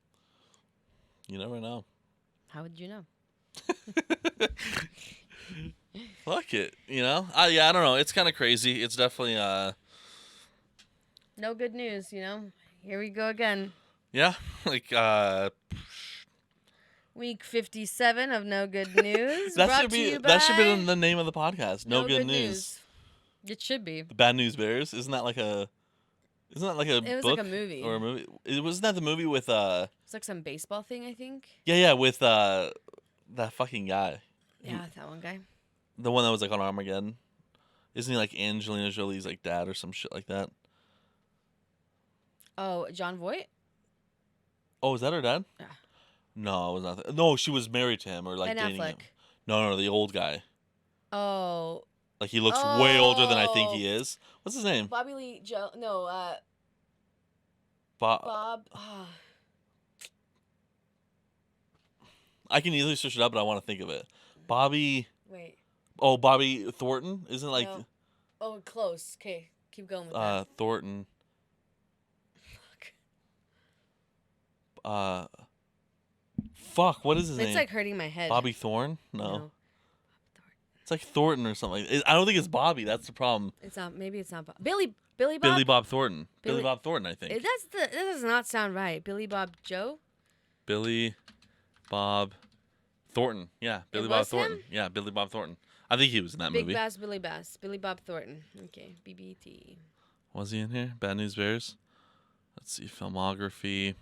You never know. How would you know? Fuck it. I don't know. It's kind of crazy. It's definitely No good news, you know? Here we go again. yeah, like Week 57 of No Good News. that brought should to be you that should be by the name of the podcast. No, good news. It should be. The Bad News Bears. Isn't that like a It was book like a movie. or a movie? Wasn't that the movie with It's like some baseball thing, I think. Yeah, with that fucking guy. Yeah, that one guy. The one that was like on Armageddon. Isn't he like Angelina Jolie's like dad or some shit like that? Oh, John Voight? Oh, is that her dad? Yeah. No, it was not. No, she was married to him or like Ben dating Affleck. him. No, the old guy. Oh. Like he looks way older than I think he is. What's his name? Bobby Lee Joe. No, Bob. Ah. I can easily search it up, but I want to think of it. Bobby. Wait. Oh, Bobby Thornton. Isn't it like No. Oh, close. Okay, keep going with that. Thornton. Fuck. What is his name? It's like hurting my head. Bobby Thorne? No. No. It's like Thornton or something. I don't think it's Bobby. That's the problem. It's not. Maybe it's not. Billy Bob. Billy Bob Thornton. Billy- Billy Bob Thornton, I think. That does not sound right. Billy Bob Joe. Billy Bob Thornton. Yeah, Billy Bob was Thornton. him? Yeah, Billy Bob Thornton. I think he was in that Big movie. Bass Billy Bass. Billy Bob Thornton. Okay. BBT. Was he in here? Bad News Bears. Let's see, filmography.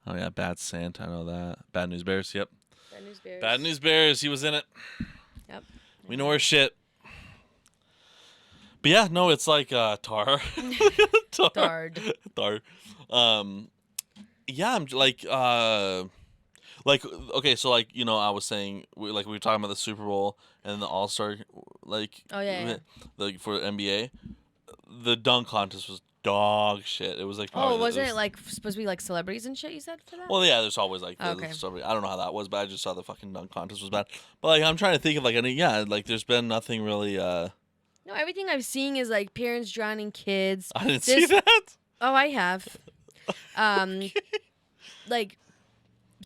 Oh yeah, Bad Santa. I know that. Bad News Bears. Yep. Bad News Bears. Bad News Bears. He was in it. Yep. We know our shit. But yeah, no, it's like tar. Tard. Tar. Yeah, I'm like okay, so like I was saying we were talking about the Super Bowl and the All Star like Oh, yeah. like for NBA, the dunk contest was dog shit. It was like probably Oh, wasn't it like supposed to be like celebrities and shit? You said for that. well, yeah, there's always like Okay. somebody. I don't know how that was, but I just saw the fucking dunk contest was bad. But like I'm trying to think of like like there's been nothing really. No, everything I'm seeing is like parents drowning kids. I didn't see that. Oh, I have. Like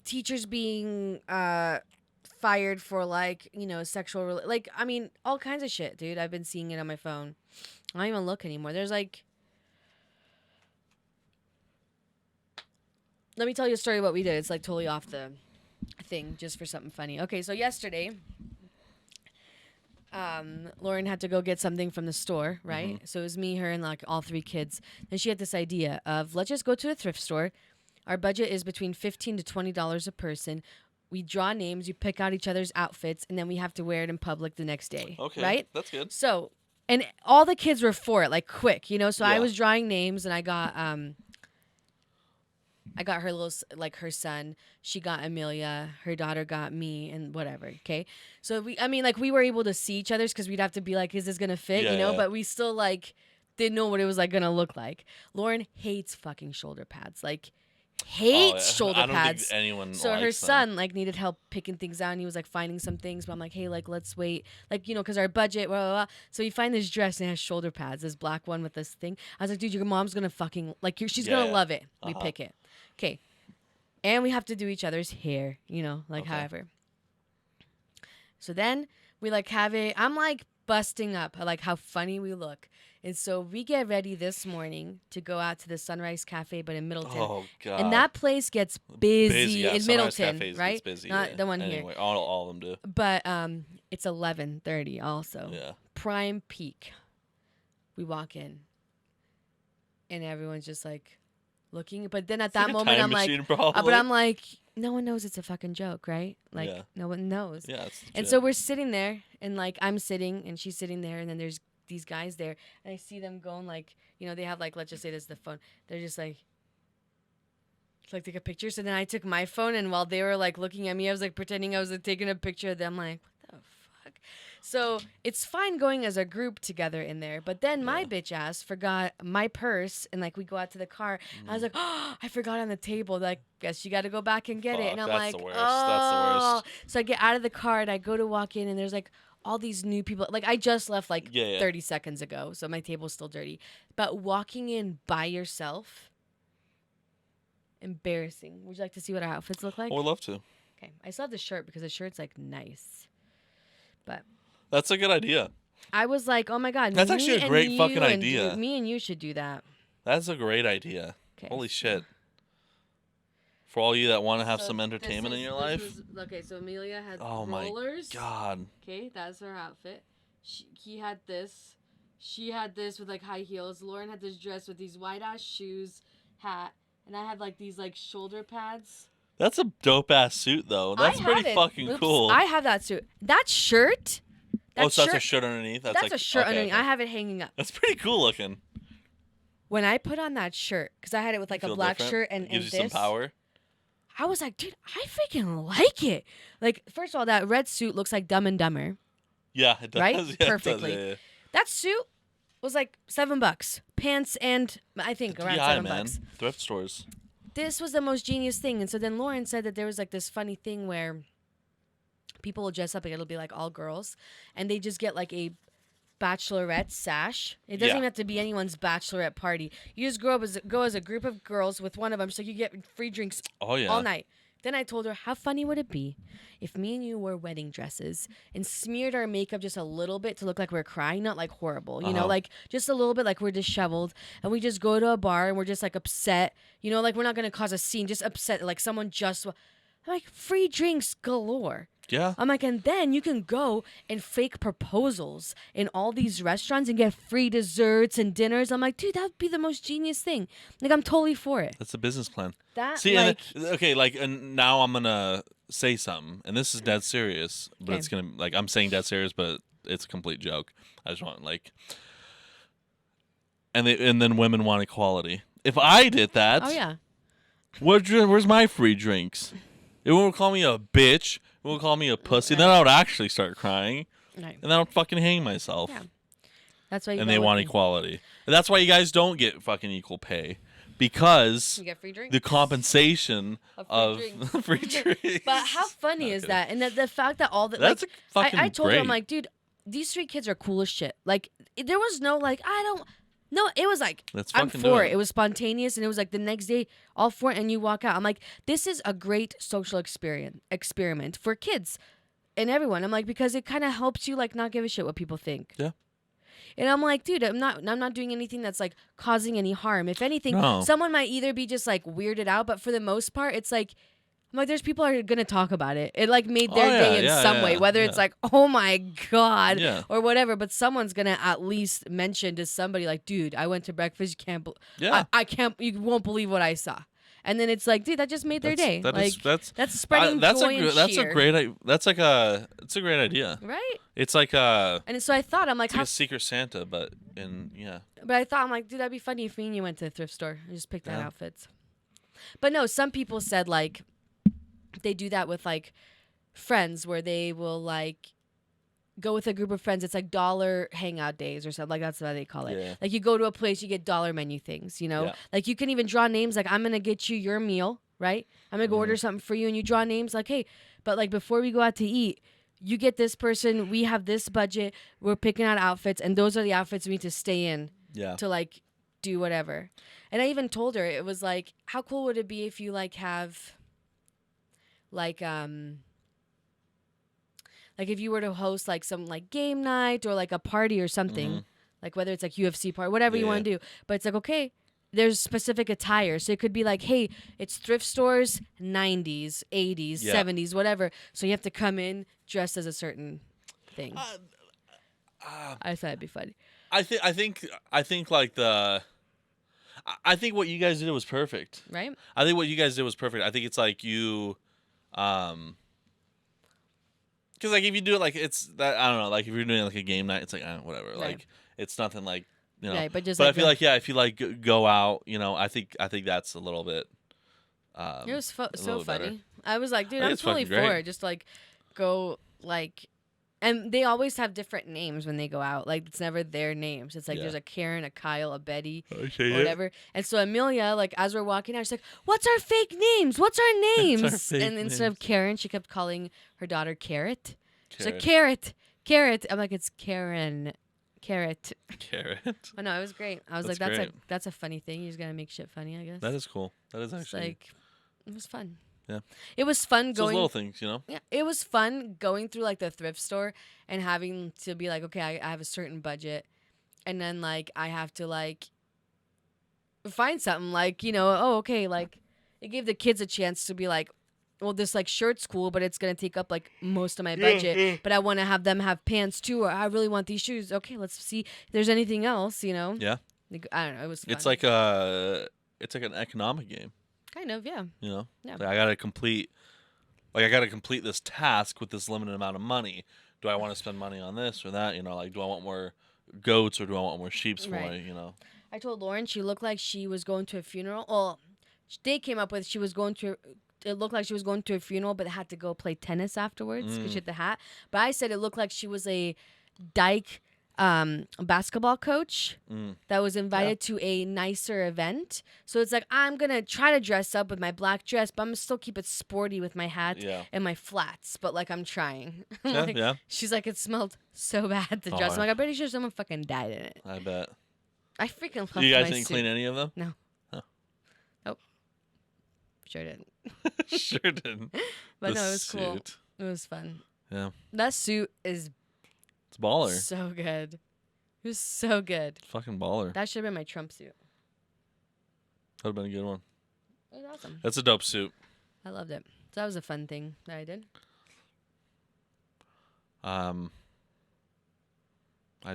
teachers being fired for like sexual like I mean all kinds of shit, dude. I've been seeing it on my phone. I don't even look anymore. There's like. Let me tell you a story of what we did. It's like totally off the thing, just for something funny. Okay, so yesterday, Lauren had to go get something from the store, right? Mm-hmm. So it was me, her, and like all three kids. And she had this idea of let's just go to a thrift store. Our budget is between $15 to $20 a person. We draw names, you pick out each other's outfits, and then we have to wear it in public the next day. Okay, right? That's good. So, and all the kids were for it, like quick, So I Yeah. was drawing names, and I got her like her son. She got Amelia. Her daughter got me, and whatever. Okay, so we were able to see each other's because we'd have to be like, is this gonna fit? Yeah. But we still like didn't know what it was like gonna look like. Lauren hates fucking shoulder pads. Like hates shoulder I don't pads. think anyone. So her likes them. son like needed help picking things out, and he was like finding some things. But I'm like, hey, like let's wait, like because our budget, blah, blah, blah. So you find this dress and it has shoulder pads, this black one with this thing. I was like, dude, your mom's gonna fucking like she's gonna love it. We pick it. Okay. And we have to do each other's hair, however. So then we like have it. I'm like busting up at like how funny we look. And so we get ready this morning to go out to the Sunrise Cafe, but in Middleton. Oh God. And that place gets busy yeah, in Sunrise Middleton, Cafes right? gets busy, Not yeah. the one Anyway, here. all of them do. But it's 11:30 also. Yeah. Prime peak. We walk in. And everyone's just like looking, but then at that moment I'm like, but I'm like, no one knows it's a fucking joke, right? Like no one knows. Yeah. And so we're sitting there, and like I'm sitting, and she's sitting there, and then there's these guys there, and I see them going like, they have like, let's just say this is the phone. They're just like take a picture. So then I took my phone, and while they were like looking at me, I was like pretending I was like, taking a picture of them. Like, what the fuck? So it's fine going as a group together in there, but then my bitch ass forgot my purse, and like we go out to the car. I was like, oh, I forgot on the table. Like, guess you got to go back and get it. And I'm that's like, the worst. oh. That's the worst. So I get out of the car and I go to walk in, and there's like all these new people. Like I just left like 30 seconds ago, so my table's still dirty. But walking in by yourself, embarrassing. Would you like to see what our outfits look like? I would love to. Okay, I still have the shirt because the shirt's like nice, but. That's a good idea. I was like, oh my God. That's actually a great fucking idea. Me and you should do that. That's a great idea. Okay. Holy shit. For all you that want to have So some entertainment in your life. Okay, so Amelia had Oh rollers. my god. Okay, that's her outfit. He had this. She had this with like high heels. Lauren had this dress with these white ass shoes, hat, and I had like these like shoulder pads. That's a dope ass suit though. That's pretty fucking cool. I have that suit. That shirt. So that's a shirt underneath. That's like, a shirt underneath. Okay. I have it hanging up. That's pretty cool looking. When I put on that shirt, because I had it with like a black shirt and gives this, you some power. I was like, dude, I freaking like it. Like, first of all, that red suit looks like Dumb and Dumber. Yeah, it does. Right? Yeah, Perfectly. It does, yeah. That suit was like $7. Pants and I think around $7. Thrift stores. This was the most genius thing. And so then Lauren said that there was like this funny thing where people will dress up and it'll be like all girls and they just get like a bachelorette sash. It doesn't even have to be anyone's bachelorette party. You just go as a group of girls with one of them so you get free drinks all night. Then I told her, how funny would it be if me and you wore wedding dresses and smeared our makeup just a little bit to look like we're crying, not like horrible, you know, like just a little bit like we're disheveled, and we just go to a bar and we're just like upset, you know, like we're not going to cause a scene, just upset, like someone just, I'm like, free drinks galore. Yeah. I'm like, and then you can go and fake proposals in all these restaurants and get free desserts and dinners. I'm like, dude, that would be the most genius thing. Like, I'm totally for it. That's a business plan. See, like, and now I'm gonna say something, and this is dead serious, but it's gonna like I'm saying dead serious, but it's a complete joke. I just want and then women want equality. If I did that, oh yeah, where's my free drinks? It won't call me a bitch. It won't call me a pussy. Then I would actually start crying, and then I'll fucking hang myself. Yeah, that's why. And they want equality. And that's why you guys don't get fucking equal pay. Because you get free drinks. The compensation of free drinks. But how funny is that? And the fact that all the that's like, fucking I told great. her, I'm like, dude, these street kids are cool as shit. Like, there was no like, no, it was like, I'm for it. It was spontaneous, and it was like the next day, all for it, and you walk out. I'm like, this is a great social experiment for kids and everyone. I'm like, because it kind of helps you like not give a shit what people think. Yeah. And I'm like, dude, I'm not doing anything that's like causing any harm. If anything, someone might either be just like weirded out, but for the most part, it's like, I'm like, there's people are gonna talk about it. It like made their day in some way, whether it's like, oh my god, or whatever. But someone's gonna at least mention to somebody like, dude, I went to breakfast. You can't, I can't, you won't believe what I saw. And then it's like, dude, that just made their day. That's spreading joy and cheer. It's a great idea. Right? It's like and so I thought, I'm like, it's like a Secret Santa, but But I thought, I'm like, dude, that'd be funny if me and you went to the thrift store and just picked out outfits. But no, some people said like they do that with like friends where they will like go with a group of friends. It's like dollar hangout days or something. Like that's what they call it. Yeah. Like you go to a place, you get dollar menu things, you know? Yeah. Like you can even draw names. Like I'm going to get you your meal, right? I'm going to go order something for you, and you draw names like, hey, but like before we go out to eat, you get this person, we have this budget, we're picking out outfits, and those are the outfits we need to stay in to like do whatever. And I even told her, it was like, how cool would it be if you like have like if you were to host like some like game night or like a party or something, like whether it's like UFC party, whatever you want to do. But it's like, okay, there's specific attire. So it could be like, hey, it's thrift stores, 90s, 80s, 70s, whatever. So you have to come in dressed as a certain thing. I thought it'd be funny. I think like I think what you guys did was perfect. Right? I think what you guys did was perfect. I think it's like you because like if you do it like it's that, I don't know, like if you're doing like a game night, it's like whatever, right. Like it's nothing like, you know. Right, but like I feel like if you like go out, you know, I think that's a little bit. It was so funny. Better. I was like, dude, I'm totally for it. Just like go like, and they always have different names when they go out. Like it's never their names. It's like there's a Karen, a Kyle, a Betty, or whatever. And so Amelia, like as we're walking out, she's like, "What's our fake names? What's our names?" And instead of Karen, she kept calling her daughter Carrot. She's like, Carrot. I'm like, it's Karen. Carrot. Oh no, it was great. I was that's a funny thing. You just gotta make shit funny, I guess. That is cool. That is actually like, it was fun. Yeah. It was fun going. Those little things, you know. Yeah, it was fun going through like the thrift store and having to be like, okay, I have a certain budget, and then like I have to like find something like, you know, oh okay, like it gave the kids a chance to be like, well, this like shirt's cool, but it's gonna take up like most of my budget. But I want to have them have pants too, or I really want these shoes. Okay, let's see if there's anything else. Yeah. Like, I don't know. It was fun. It's like an economic game. Kind of, yeah. Yeah. Yeah. Like, I gotta complete this task with this limited amount of money. Do I want to spend money on this or that? Like, do I want more goats or do I want more sheeps for Right. my? I told Lauren she looked like she was going to a funeral. Well, they came up with she was going to. It looked like she was going to a funeral, but had to go play tennis afterwards because she had the hat. But I said it looked like she was a dyke basketball coach that was invited to a nicer event. So it's like, I'm going to try to dress up with my black dress, but I'm going to still keep it sporty with my hat and my flats. But like, I'm trying. Yeah. She's like, it smelled so bad, the dress. I'm like, I'm pretty sure someone fucking died in it. I bet. I freaking love You guys my didn't suit. clean any of them? No. Oh. Nope. Sure didn't. Sure didn't. But The no, it was cool. suit. It was fun. Yeah. That suit is It's baller. so good. It was so good. Fucking baller. That should have been my Trump suit. That'd have been a good one. It was awesome. That's a dope suit. I loved it. So that was a fun thing that I did. I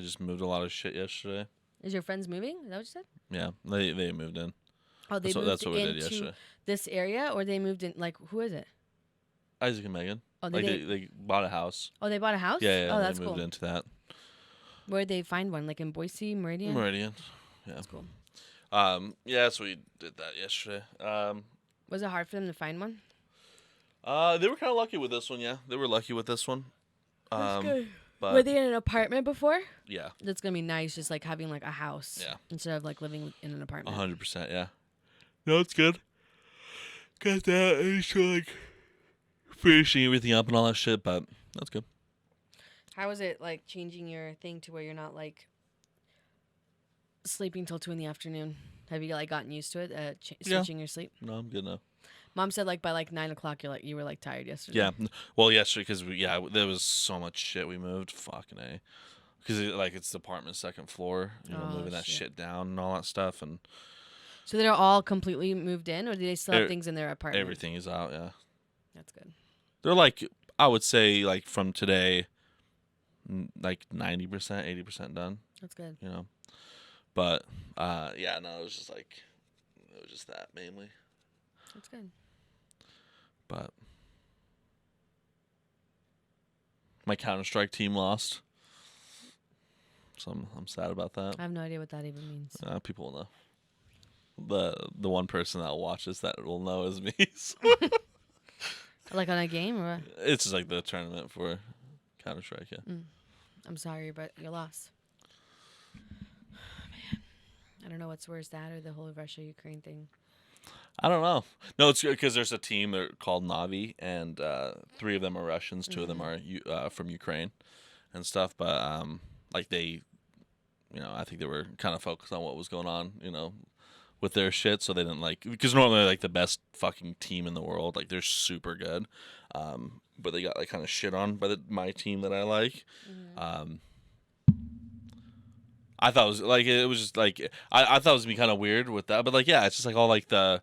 just moved a lot of shit yesterday. Is your friends moving? Is that what you said? Yeah, they moved in. Oh, they That's what moved we did into yesterday. this area, or they moved in? Like, who is it? Isaac and Megan. Oh, Like they bought a house. Oh, they bought a house. Yeah, Oh, they that's moved cool. into that. Where'd they find one? Like in Boise, Meridian. Meridian. Yeah. That's cool. Yeah, so we did that yesterday. Was it hard for them to find one? They were kind of lucky with this one. Yeah, they were lucky with this one. That's good. But Were they in an apartment before? yeah, That's gonna be nice, just like having like a house. Yeah. Instead of like living in an apartment. 100%. Yeah. No, it's good. Got that. And so like finishing everything up and all that shit, but that's good. How was it like changing your thing to where you're not like sleeping till 2 in the afternoon? Have you like gotten used to it? Switching your sleep. No, I'm good now. Mom said like by like 9 o'clock you were like tired yesterday. Yeah. Well, yesterday because there was so much shit we moved. Fucking A. Because it's the apartment second floor. Moving that shit down and all that stuff and. So they're all completely moved in, or do they still have things in their apartment? Everything is out. Yeah. That's good. They're like I would say like from today, like 90%, 80% done. That's good. But yeah, no, it was just that mainly. That's good. But my Counter-Strike team lost, so I'm sad about that. I have no idea what that even means. People will know. The one person that watches that will know is me. So. Like on a game, or what? It's just like the tournament for Counter-Strike. Yeah. I'm sorry, but you lost. Man, I don't know what's worse, that or the whole Russia-Ukraine thing. I don't know. No, it's good because there's a team called Navi, and 3 of them are Russians, 2 of them are from Ukraine, and stuff. But like they, I think they were kind of focused on what was going on, with their shit. So they didn't because normally they're like the best fucking team in the world, like they're super good. But they got like kind of shit on by my team that I like. I thought it was just like I thought it was gonna be kind of weird with that, but like yeah, it's just like all like the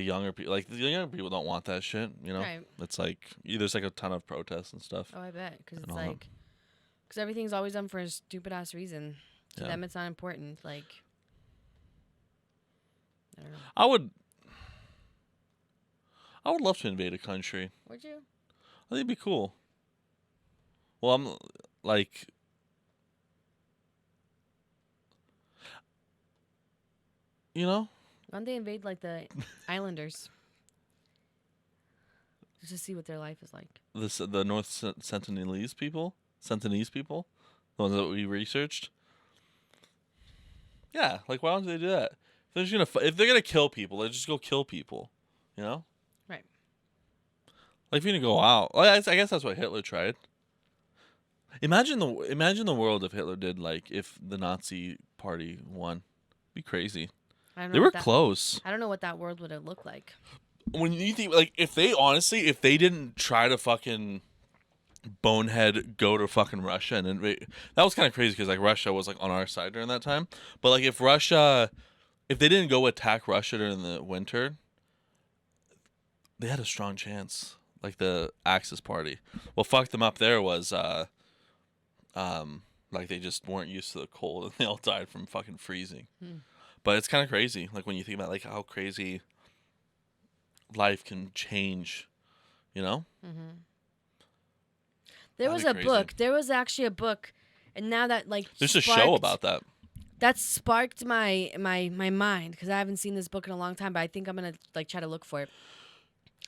younger people, like the younger people don't want that shit, Right. It's like there's like a ton of protests and stuff. Oh, I bet, because it's all that. like, because everything's always done for a stupid ass reason. To Yeah. them, it's not important. Like, I don't know. I would love to invade a country. Would you? I think it'd be cool. Well, I'm like. Why don't they invade like the Islanders? Just to see what their life is like. The North Sentinelese people, the ones that we researched. Yeah, like why don't they do that? If they're gonna kill people, they just go kill people, Right. Like if you're gonna go out, well, I guess that's what Hitler tried. Imagine the world if Hitler did if the Nazi party won, it'd be crazy. I don't know They were what that- close. I don't know what that world would have looked like. When you think if they didn't try to fucking bonehead go to fucking Russia and invade, that was kind of crazy because Russia was on our side during that time. But if they didn't go attack Russia during the winter, they had a strong chance. Like the Axis Party. What fucked them up there was like they just weren't used to the cold and they all died from fucking freezing. Hmm. But it's kind of crazy, like when you think about like how crazy life can change, you know? Mm-hmm. There That'd was be a crazy. book. There was actually a book, and now that like There's a show about that. that sparked my mind because I haven't seen this book in a long time, but I think I'm gonna like try to look for it.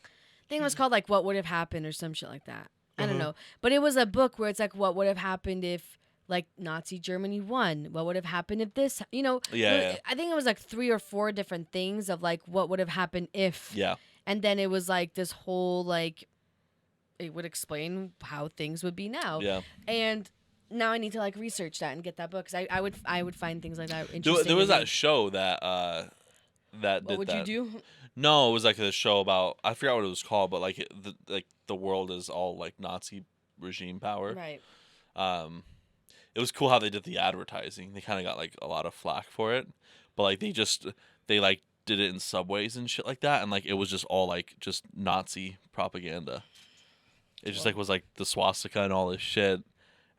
I think it was called like "What Would Have Happened" or some shit like that. I don't know, but it was a book where it's like, what would have happened if like Nazi Germany won? What would have happened if this? Yeah. I think it was like 3 or 4 different things of like what would have happened if. Yeah. And then it was like this whole like it would explain how things would be now. Yeah. And now I need to like research that and get that book because I would find things like that interesting. There was to me. that show that that What did would that. you do? No, it was like a show about, I forgot what it was called, but like the world is all like Nazi regime power. Right. It was cool how they did the advertising. They kind of got like a lot of flack for it, but like they like did it in subways and shit like that, and like it was just all like just Nazi propaganda. It just like was like the swastika and all this shit,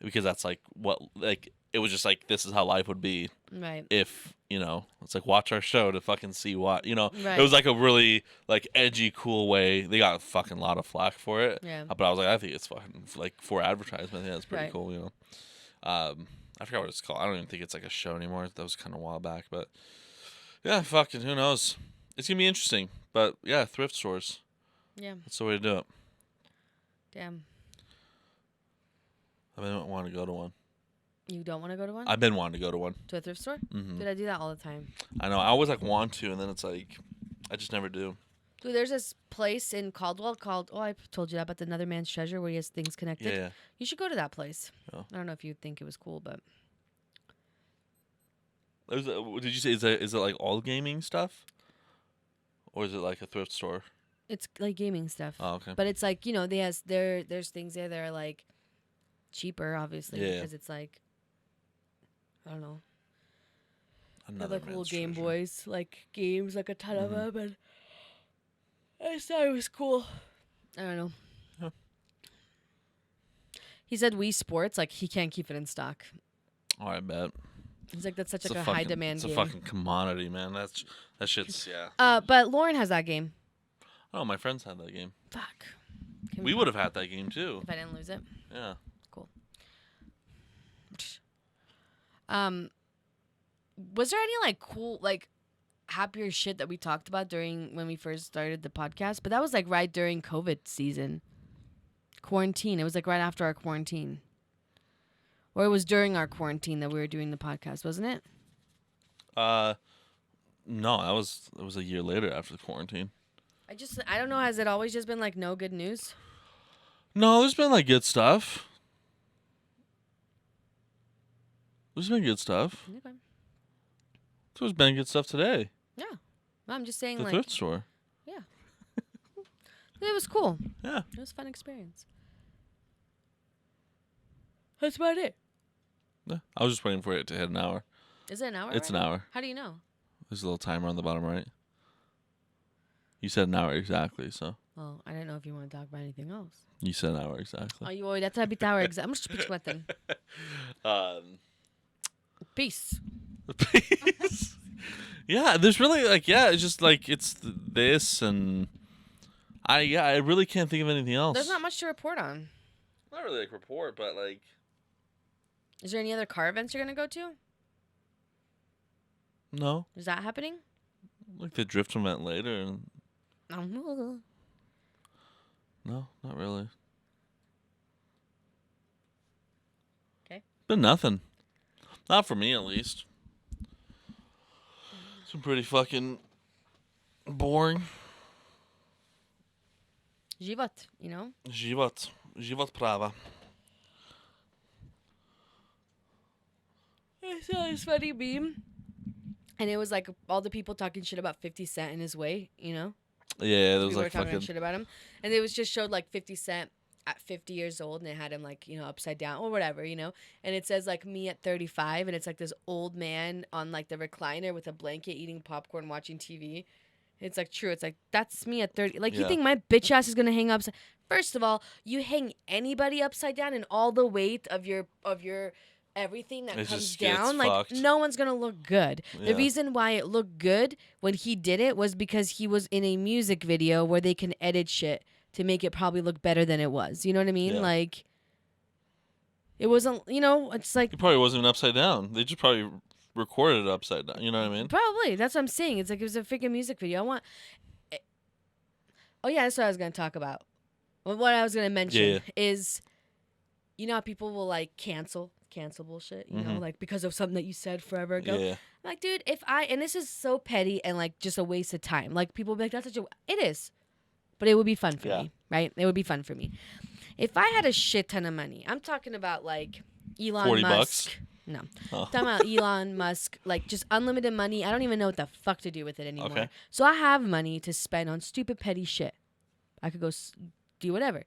because that's like what like it was just like this is how life would be Right. if it's like watch our show to fucking see what Right. It was like a really like edgy, cool way. They got a fucking lot of flack for it. Yeah. But I was like, I think it's fucking like for advertisement. I think that's pretty Right. cool. I forgot what it's called. I don't even think it's like a show anymore. That was kind of a while back, but yeah, fucking who knows? It's gonna be interesting. But yeah, thrift stores. Yeah. That's the way to do it. Damn. I've been wanting to go to one. You don't want to go to one? I've been wanting to go to one. To a thrift store? Hmm. Dude, I do that all the time. I know. I always like want to, and then it's like I just never do. Dude, there's this place in Caldwell called, I told you that about the Another Man's Treasure where he has things connected. Yeah. You should go to that place. Oh. I don't know if you think it was cool, but Did you say is it like all gaming stuff, or is it like a thrift store? it's like gaming stuff. Oh, okay. But it's like, there's things there that are like cheaper, obviously, Yeah. because it's like, I don't know. They have Another like little man's Game treasure. Boys, like games, like a ton of Mhm. them, and I just thought it was cool. I don't know. Yeah. He said Wii Sports, like he can't keep it in stock. Oh, I bet. He's like, that's such It's like a fucking, high demand it's game. a fucking commodity, man. That shit's yeah. But Lauren has that game. Oh, my friends had that game. Fuck. We would have had that game too. If I didn't lose it. Yeah. Was there any like cool like happier shit that we talked about during when we first started the podcast? But that was like right during COVID season. Quarantine. It was like right after our quarantine. Or it was during our quarantine that we were doing the podcast, wasn't it? No, it was a year later after the quarantine. I don't know, has it always just been like no good news? No, there's been like good stuff. There's been good stuff. Okay. There's been good stuff today. Yeah. No, I'm just saying The like thrift store. it was cool. Yeah. It was a fun experience. That's about it. Yeah. I was just waiting for it to hit an hour. Is it an hour? It's an already? hour. How do you know? There's a little timer on the bottom right. You said an hour exactly, so. Well, I didn't know if you want to talk about anything else. You said an hour exactly. Oh, you always that's a bit hour exam. Must pitch button. Peace. Peace. Yeah, there's really like it's just like it's this and I really can't think of anything else. There's not much to report on. Not really like report, but like Is there any other car events you're gonna go to? no, Is that happening? like the drift event later and No. no, not really. Okay. Been nothing. Not for me at least. It's been pretty fucking boring. Život, you know? Život prava. I saw this funny meme. And it was like all the people talking shit about 50 Cent in his way, you know? Yeah, there was People like were talking fucking shit about him. And it was just showed like 50 Cent at 50 years old and it had him like, upside down or whatever, And it says like me at 35 and it's like this old man on like the recliner with a blanket eating popcorn watching TV. It's like true. It's like that's me at 30. Like you Yeah. think my bitch ass is gonna hang upside? First of all, you hang anybody upside down, and all the weight of your everything that It comes just gets down, like fucked. no one's gonna look good. The Yeah. reason why it looked good when he did it was because he was in a music video where they can edit shit to make it probably look better than it was. You know what I mean? Yeah. Like it wasn't. You know, it's like He probably wasn't even upside down. They just probably recorded it upside down. You know what I mean? probably that's what I'm saying. It's like it was a freaking music video. I want. Oh yeah, that's what I was gonna talk about. Well, what I was gonna mention is, you know, how people will like cancel bullshit. You know, like because of something that you said forever ago. Yeah. I'm like, dude, if I and this is so petty and like just a waste of time. Like people will be like, that's such a. It is, but it would be fun for me, right? It would be fun for me. If I had a shit ton of money, I'm talking about like Elon 40 Musk. bucks? No, Oh. I'm talking about Elon Musk, like just unlimited money. I don't even know what the fuck to do with it anymore. Okay. So I have money to spend on stupid petty shit. I could go do whatever.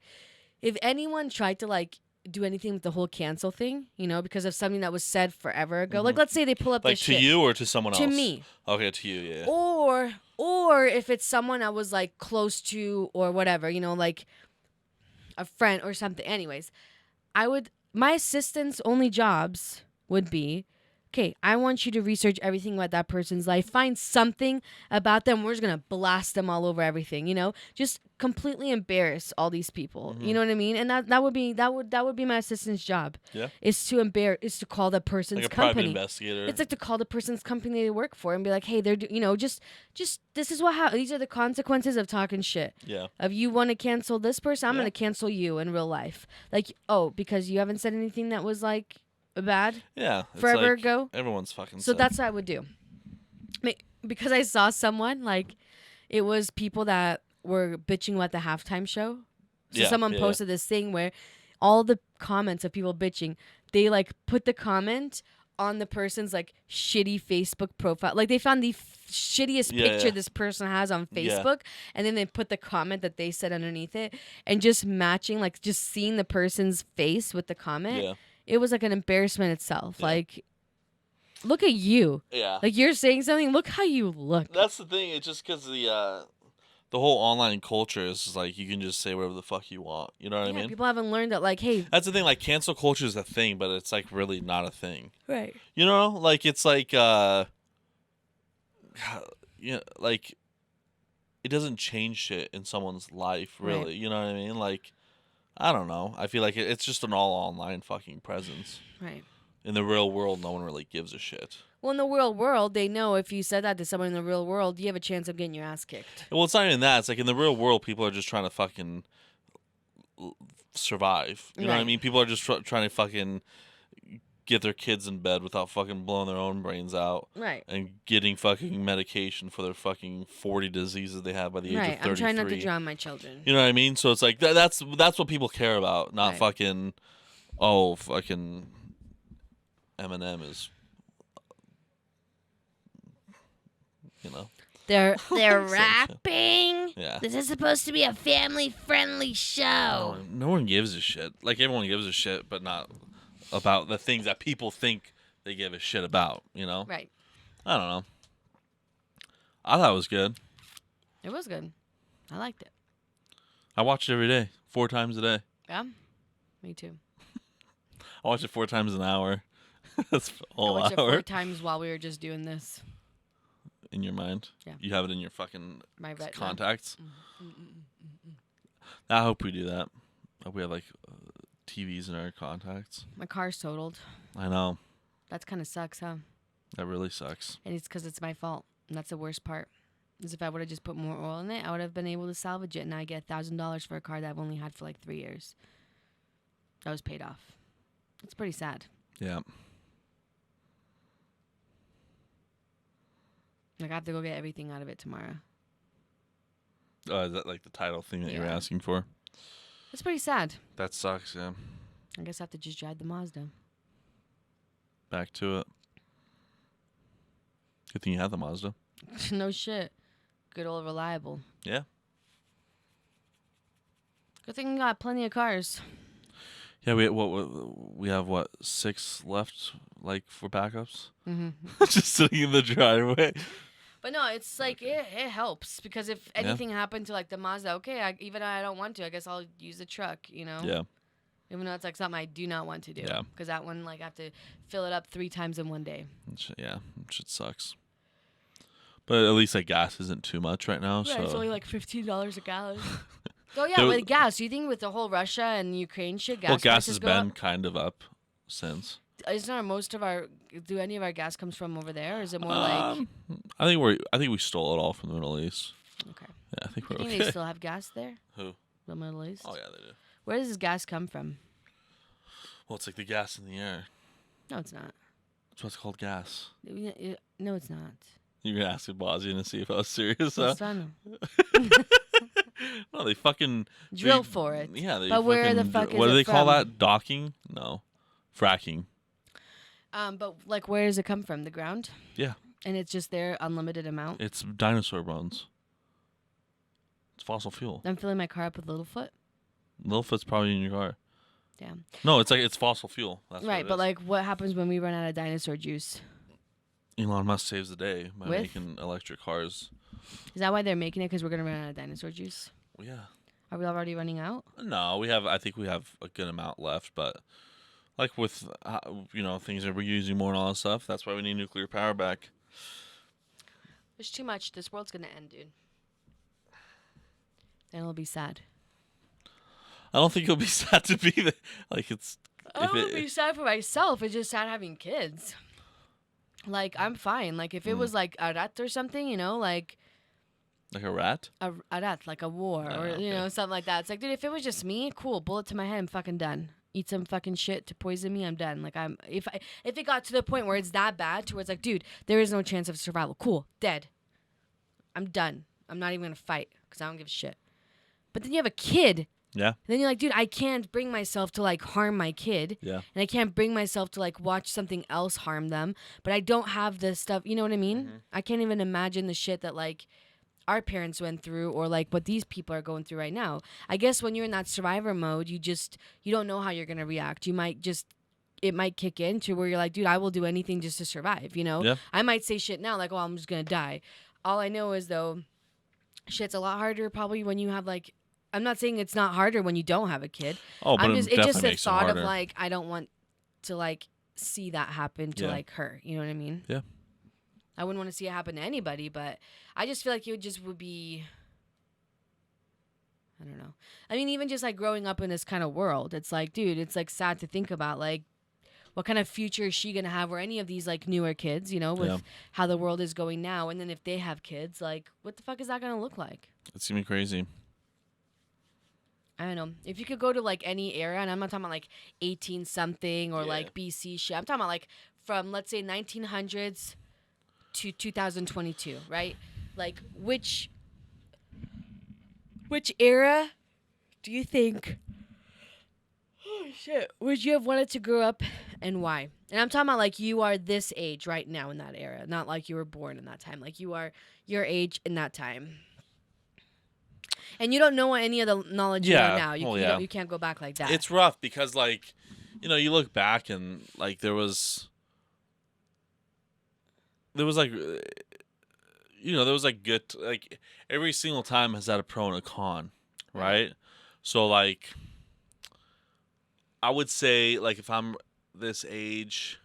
If anyone tried to like do anything with the whole cancel thing, you know, because of something that was said forever ago, like let's say they pull up Like this to shit. you or to someone else? To me. Okay, to you, yeah. Or if it's someone I was like close to or whatever, you know, like a friend or something. Anyways, my assistant's only jobs would be, okay, I want you to research everything about that person's life. Find something about them. We're just going to blast them all over everything, you know? Just completely embarrass all these people. You know what I mean? And that would be my assistant's job. Yeah. Is to call the person's Like a company. private investigator. It's like to call the person's company they work for and be like, hey, just this is these are the consequences of talking shit. Yeah. If you want to cancel this person, I'm Yeah. going to cancel you in real life. Like, oh, because you haven't said anything that was like bad Yeah. It's forever like ago. Everyone's fucking So said. that's what I would do. Because I saw someone, like, it was people that were bitching about the halftime show. So Yeah, someone yeah, posted this thing where all the comments of people bitching, they, like, put the comment on the person's, like, shitty Facebook profile. Like, they found the shittiest Yeah, picture yeah. this person has on Yeah. Facebook, and then they put the comment that they said underneath it, and just matching, like, just seeing the person's face with the comment. Yeah. It was like an embarrassment itself. Yeah. Like, look at you. Yeah. Like, you're saying something. Look how you look. That's the thing. It's just because the whole online culture is just like you can just say whatever the fuck you want. You know what I mean? People haven't learned that, like, hey. That's the thing. Like cancel culture is a thing, but it's like really not a thing. Right. You know, like it's like like it doesn't change shit in someone's life, really. Right. You know what I mean? Like I don't know. I feel like it's just an all online fucking presence. Right. In the real world, no one really gives a shit. Well, in the real world, they know if you said that to someone in the real world, you have a chance of getting your ass kicked. Well, it's not even that. It's like in the real world, people are just trying to fucking survive. You know what I Right. mean? People are just trying to fucking get their kids in bed without fucking blowing their own brains out. Right. And getting fucking medication for their fucking 40 diseases they have by the age of 33. I'm trying not to drown my children. You know what I mean? So it's like that's what people care about, not Right. fucking fucking Eminem is, you know. They're Same shit. rapping. Yeah. This is supposed to be a family-friendly show. No one gives a shit. Like everyone gives a shit, but not about the things that people think they give a shit about. You know? Right. I don't know. I thought it was good. It was good. I liked it. I watch it every day, 4 times a day. Yeah. Me too. I watch it 4 times an hour. That's a I whole watched it hour 4 times while we were just doing this. in your mind. Yeah. You have it in your fucking My retina. contacts. I hope we do that. I hope we have like TVs in our contacts. My car's totaled. I know. That kind of sucks, huh? That really sucks. And it's because it's my fault. And that's the worst part. Is if I would have just put more oil in it, I would have been able to salvage it. And I get $1,000 for a car that I've only had for like 3 years. That was paid off. It's pretty sad. Yeah. Like, I have to go get everything out of it tomorrow. Is that like the title thing that you were Yeah. asking for? It's pretty sad. That sucks, yeah. I guess I have to just drive the Mazda. Back to it. Good thing you have the Mazda. No shit. Good old reliable. Yeah. Good thing you got plenty of cars. Yeah, we have 6 left, like for backups. Mm-hmm. Just sitting in the driveway. But no, it's like it helps because if Yeah. anything happened to like the Mazda, okay, even though I don't want to, I guess I'll use the truck, you know? Yeah. Even though it's like something I do not want to do. Yeah. Because that one, like, I have to fill it up 3 times in one day. Yeah. Shit sucks. But at least like gas isn't too much right now. Yeah, So it's only like $15 a gallon. Oh yeah, There- with gas. Do you think with the whole Russia and Ukraine shit, gas gas prices has go been up? kind of up since. Is not most of our? Do any of our gas comes from over there, or is it more like? I think we stole it all from the Middle East. Okay. Yeah, I think You we're think okay. they still have gas there? Who? The Middle East. Oh yeah, they do. Where does this gas come from? Well, it's like the gas in the air. No, it's not. That's what's called gas. No, it's not. You're gonna ask Boise to see if I was serious. It's Huh? not. No, they fucking Drill they- for it. Yeah, they But where the fucking fuck is what do it they call from? that? Docking? No, fracking. But like, where does it come from? The ground? Yeah. And it's just their unlimited amount. It's dinosaur bones. It's fossil fuel. I'm filling my car up with Littlefoot. Littlefoot's probably in your car. Damn. No, it's fossil fuel. That's Right, what but like, what happens when we run out of dinosaur juice? Elon Musk saves the day by With? making electric cars. Is that why they're making it? Because we're gonna run out of dinosaur juice? Well, yeah. Are we already running out? No, I think we have a good amount left, but like with things that we're using more and all that stuff, that's why we need nuclear power back. There's too much. This world's gonna end, dude. Then it'll be sad. I don't think it'll be sad to be like it's. I would be sad for myself. It's just sad having kids. Like, I'm fine. Like, if it was like a rat or something, like Like a rat? a rat, like a war or, okay. something like that. It's like, dude, if it was just me, cool. Bullet to my head, I'm fucking done. Eat some fucking shit to poison me, I'm done. Like, if it got to the point where it's that bad to where it's like, dude, there is no chance of survival. Cool. Dead. I'm done. I'm not even going to fight because I don't give a shit. But then you have a kid. Yeah. And then you're like, dude, I can't bring myself to like harm my kid. Yeah. And I can't bring myself to like watch something else harm them. But I don't have the stuff. You know what I mean? Mm-hmm. I can't even imagine the shit that like our parents went through or like what these people are going through right now. I guess when you're in that survivor mode, you don't know how you're going to react. It might kick in to where you're like, dude, I will do anything just to survive. Yeah. I might say shit now like, oh, I'm just going to die. All I know is though, shit's a lot harder probably when you have like, I'm not saying it's not harder when you don't have a kid. Oh, but it's definitely just the makes it thought of harder. like, I don't want to like see that happen to Yeah. like her. You know what I mean? Yeah. I wouldn't want to see it happen to anybody, but I just feel like it would be, I don't know. I mean, even just like growing up in this kind of world, it's like, dude, it's like sad to think about like, what kind of future is she going to have or any of these like newer kids, with Yeah. how the world is going now. And then if they have kids, like what the fuck is that going to look like? It's gonna be crazy. I don't know. If you could go to like any era, and I'm not talking about like 18 something or Yeah. like BC shit. I'm talking about like from let's say 1900s to 2022, right? Like which era do you think? Oh shit! Would you have wanted to grow up, and why? And I'm talking about like you are this age right now in that era, not like you were born in that time. Like you are your age in that time. And you don't know any of the knowledge you Yeah. know now. Well, You can't go back like that. It's rough because like, you look back and like there was like, there was like good, like every single time has had a pro and a con, right? So like, I would say like if I'm this age,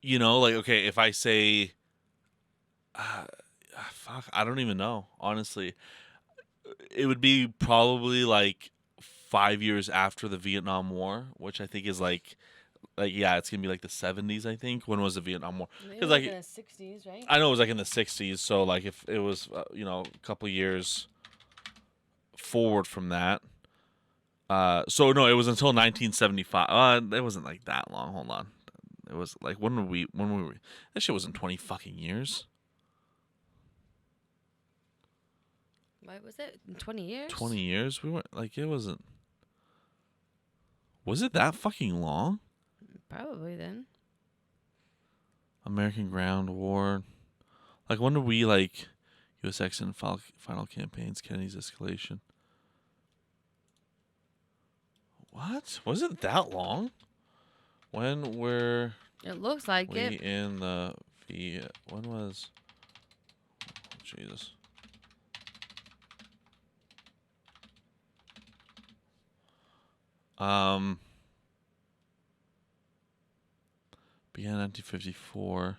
like okay, if I say, fuck, I don't even know, honestly. It would be probably like 5 years after the Vietnam War, which I think is like yeah, it's gonna be like the 70s. I think. When was the Vietnam War? Maybe Because like like in the 60s, right? I know it was like in the 60s. So like if it was a couple years forward from that. So no, it was until 1975. It wasn't like that long. Hold on. It was like when were we? That shit wasn't 20 fucking years. What was it? In 20 years? 20 years? We weren't like it wasn't. Was it that fucking long? Probably then. American Ground War. Like when did we like U.S. action final campaigns? Kennedy's escalation. What? Was it that long? When were It looks like We it. in the when was Jesus? Began 1954.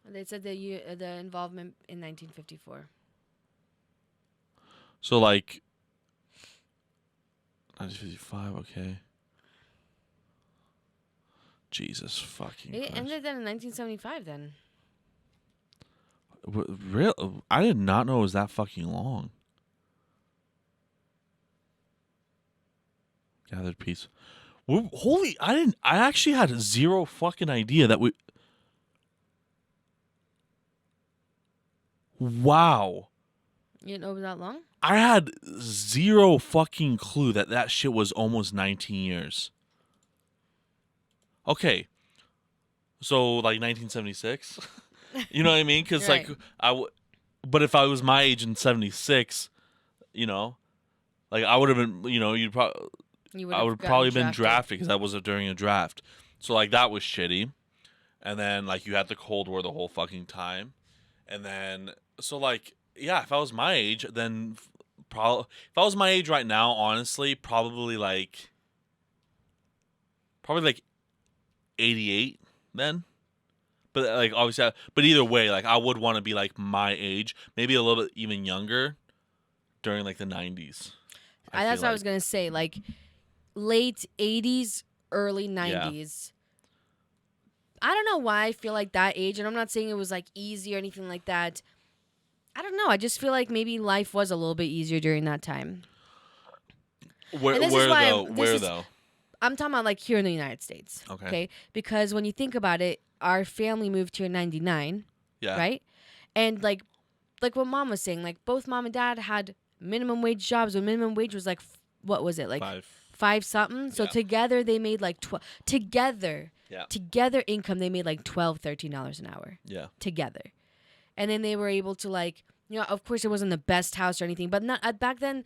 They said the involvement in 1954. So like 1955. Okay. Jesus fucking It Christ. ended then in 1975. Then. Real? I did not know it was that fucking long. Gathered peace. Holy! I didn't. I actually had zero fucking idea that we. Wow. You didn't know it was that long? I had zero fucking clue that that shit was almost 19 years. Okay. So like 1976. You know what I mean? Because Right. like but if I was my age in 76, you know, like I would have been, you know, You would I would have have probably gotten been drafted. drafted because I was during a draft. So like that was shitty. And then like you had the Cold War the whole fucking time. And then so like yeah, if I was my age, then probably if I was my age right now, honestly, probably like 88 then. But like obviously, but either way, like I would want to be like my age, maybe a little bit even younger, during like the 90s. That's what I was gonna say. Like late 80s, early 90s. I don't know why I feel like that age, and I'm not saying it was like easy or anything like that. I don't know. I just feel like maybe life was a little bit easier during that time. Where And this is why Where though? I'm talking about like here in the United States. Okay. Because when you think about it, our family moved here in 99, Yeah. right? And like what mom was saying, like both mom and dad had minimum wage jobs. When minimum wage was like, what was it? Like five something. So Yeah. together they made like 12 together. Yeah. Together income, they made like $12, $13 an hour. Yeah. Together. And then they were able to like, you know, of course it wasn't the best house or anything, but not back then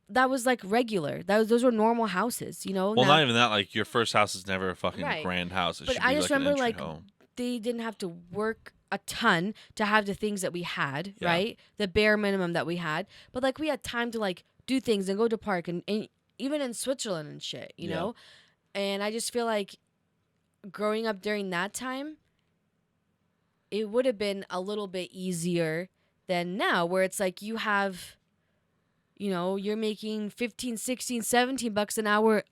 that was like regular. Those were normal houses, you know. Well, not even that. Like your first house is never a fucking Right. grand house. It But should I be just like an remember entry like home. they didn't have to work a ton to have the things that we had, Yeah. right? The bare minimum that we had. But like we had time to like do things and go to park and even in Switzerland and shit, you Yeah. know? And I just feel like growing up during that time, it would have been a little bit easier than now, where it's like you have, you know, you're making 15, 16, 17 bucks an hour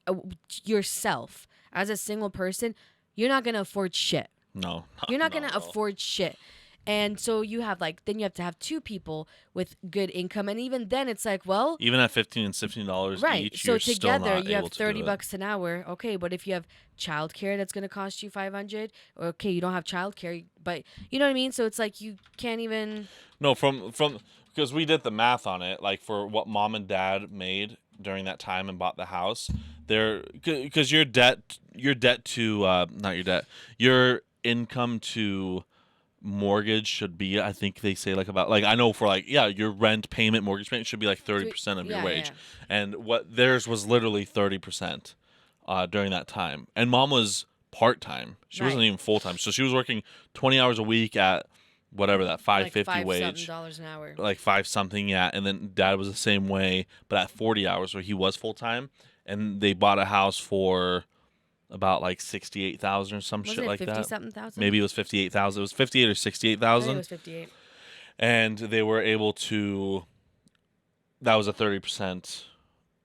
yourself as a single person. You're not going to afford shit. No. You're not no, going to no. afford shit. And so you have like, then you have to have two people with good income. And even then it's like, well, Even at $15 and $16 right. each, So you're still together not you have able to 30 do it. bucks an hour. Okay. But if you have childcare, that's going to cost you 500. Or okay, you don't have childcare, but you know what I mean? So it's like, you can't even. No, from because we did the math on it, like for what mom and dad made during that time and bought the house, because your debt to not your debt, your income to mortgage should be, I think they say like about, like I know for like, yeah, your rent payment, mortgage payment should be like 30% of your Yeah, wage, yeah. and what theirs was literally 30% during that time, and mom was part-time, she wasn't Right. even full-time, so she was working 20 hours a week at whatever that Like $5.50 wage, $5 an hour. like 5 something, yeah. And then dad was the same way, but at 40 hours where he was full time, and they bought a house for about like 68,000 or some Wasn't shit it like 50 that. something thousand? Maybe it was 58,000. It was 58 or I think 68,000. it was 58. And they were able to. That was a 30%,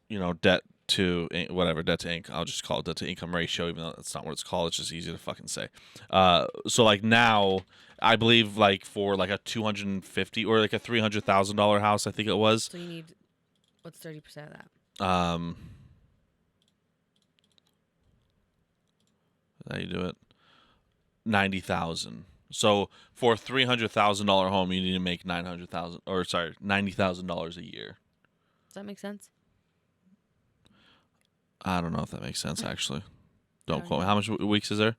you know, debt to income. I'll just call it debt to income ratio, even though that's not what it's called. It's just easy to fucking say. So like now, I believe like for like a 250 or like a $300,000 house, I think it was. So you need, what's 30% of that? How you do it? 90,000. So for a $300,000 home, you need to make $90,000 a year. Does that make sense? I don't know if that makes sense, actually. Don't don't quote me. know. How much weeks is there?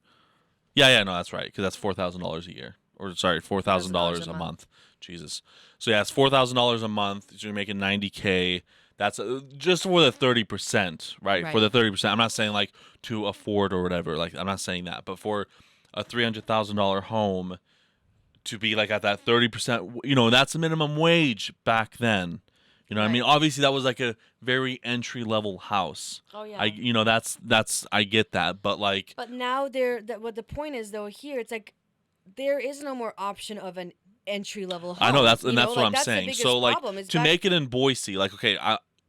Yeah, no, that's right, because that's $4,000 a year. Or, sorry, $4,000 a month. Jesus. So, yeah, it's $4,000 a month. So you're making $90K. That's just for the 30%, right? For Right. the 30%. I'm not saying, like, to afford or whatever. Like, I'm not saying that. But for a $300,000 home to be like at that 30%. That's the minimum wage back then. You know what I mean? Right. Obviously, that was like a very entry level house. Oh yeah. That's I get that, but like, But now what the point is though here, it's like there is no more option of an entry level home. I know that's that's what I'm that's saying. The biggest So like problem is to make it in Boise, like okay,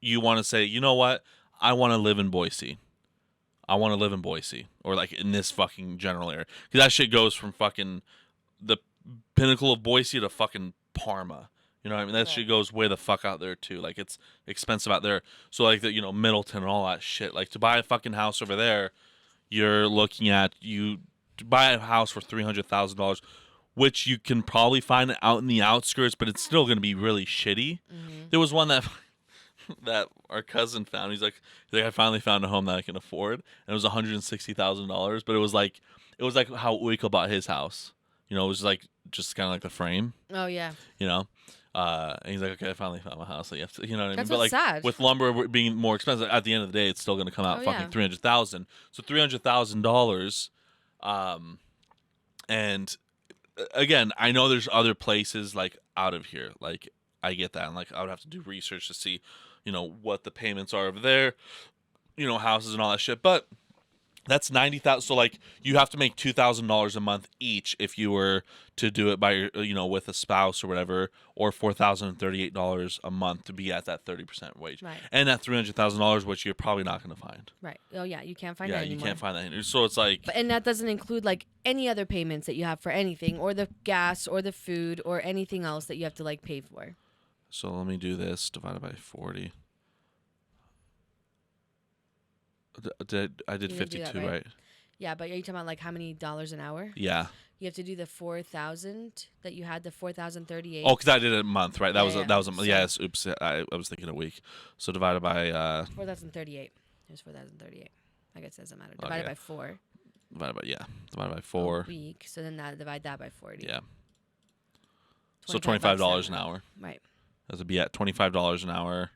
you want to say, you know what? I want to live in Boise. I want to live in Boise or like in this fucking general area because that shit goes from fucking the pinnacle of Boise to fucking Parma. You know what I mean? That shit goes way the fuck out there too. Like it's expensive out there. So like Middleton and all that shit. Like to buy a fucking house over there, you're looking at to buy a house for $300,000, which you can probably find out in the outskirts, but it's still gonna be really shitty. There was one that that our cousin found. He's like, I finally found a home that I can afford, and it was $160,000. But it was like how Uiko bought his house. It was like just kind of like the frame. Oh yeah. And he's like, okay, I finally found my house. So you have to, you know what I mean? That's But what's like sad. with lumber being more expensive, at the end of the day, it's still going to come out Oh, fucking yeah. $300,000. So $300,000. And again, I know there's other places like out of here. Like I get that, and like I would have to do research to see, what the payments are over there, houses and all that shit. But that's 90,000. So like you have to make $2,000 a month each if you were to do it by with a spouse or whatever, or $4,038 a month to be at that 30% wage. Right. And that $300,000, which you're probably not going to find. Right. Oh yeah, you can't find Yeah, that you anymore. can't find that anymore. So it's like, And that doesn't include like any other payments that you have for anything, or the gas, or the food, or anything else that you have to like pay for. so let me do this divided by 40. I did You did do 52, that, right? right? Yeah, but are you talking about like how many dollars an hour? Yeah. You have to do the 4,000 that you had, the 4,038. Oh, because I did it a month, right? That Yeah, was a so- yes. Oops, I was thinking a week. So divided by 4,038. There's 4,038. I guess it doesn't matter. Divided Okay. by 4. divided by 4. A week. So then divide that by 40. Yeah. So $25 $25 an hour. Right. That would be at $25 an hour.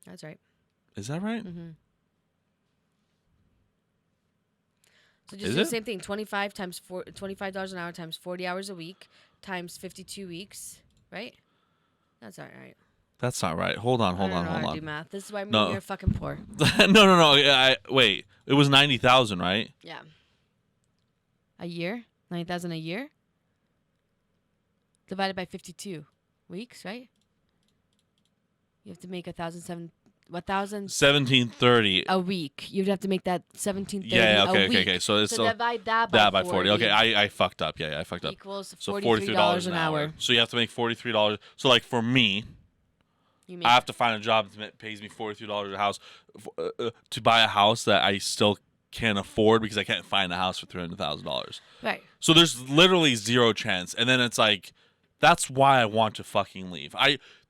That's right. Is that right? Mm-hmm. So Is just do the it? same thing. $25 an hour times 40 hours a week times 52 weeks. Right? That's all right. That's not right. Hold on. I don't know how to do math. This is why No. you're fucking poor. no. Wait. It was 90,000, right? Yeah. A year? 90,000 a year? Divided by 52 weeks, right? You have to make 1730. a week. You'd have to make that 1730 Yeah. a Okay. week. Okay. So it's So divide that by 40. Okay. I fucked up. Yeah. I fucked up. Equals So $43 an hour. So you have to make $43. So like for me, You make I have to find a job that pays me $43 a house to buy a house that I still can't afford because I can't find a house for $300,000. right. So there's literally zero chance. And then it's like, that's why I want to fucking leave.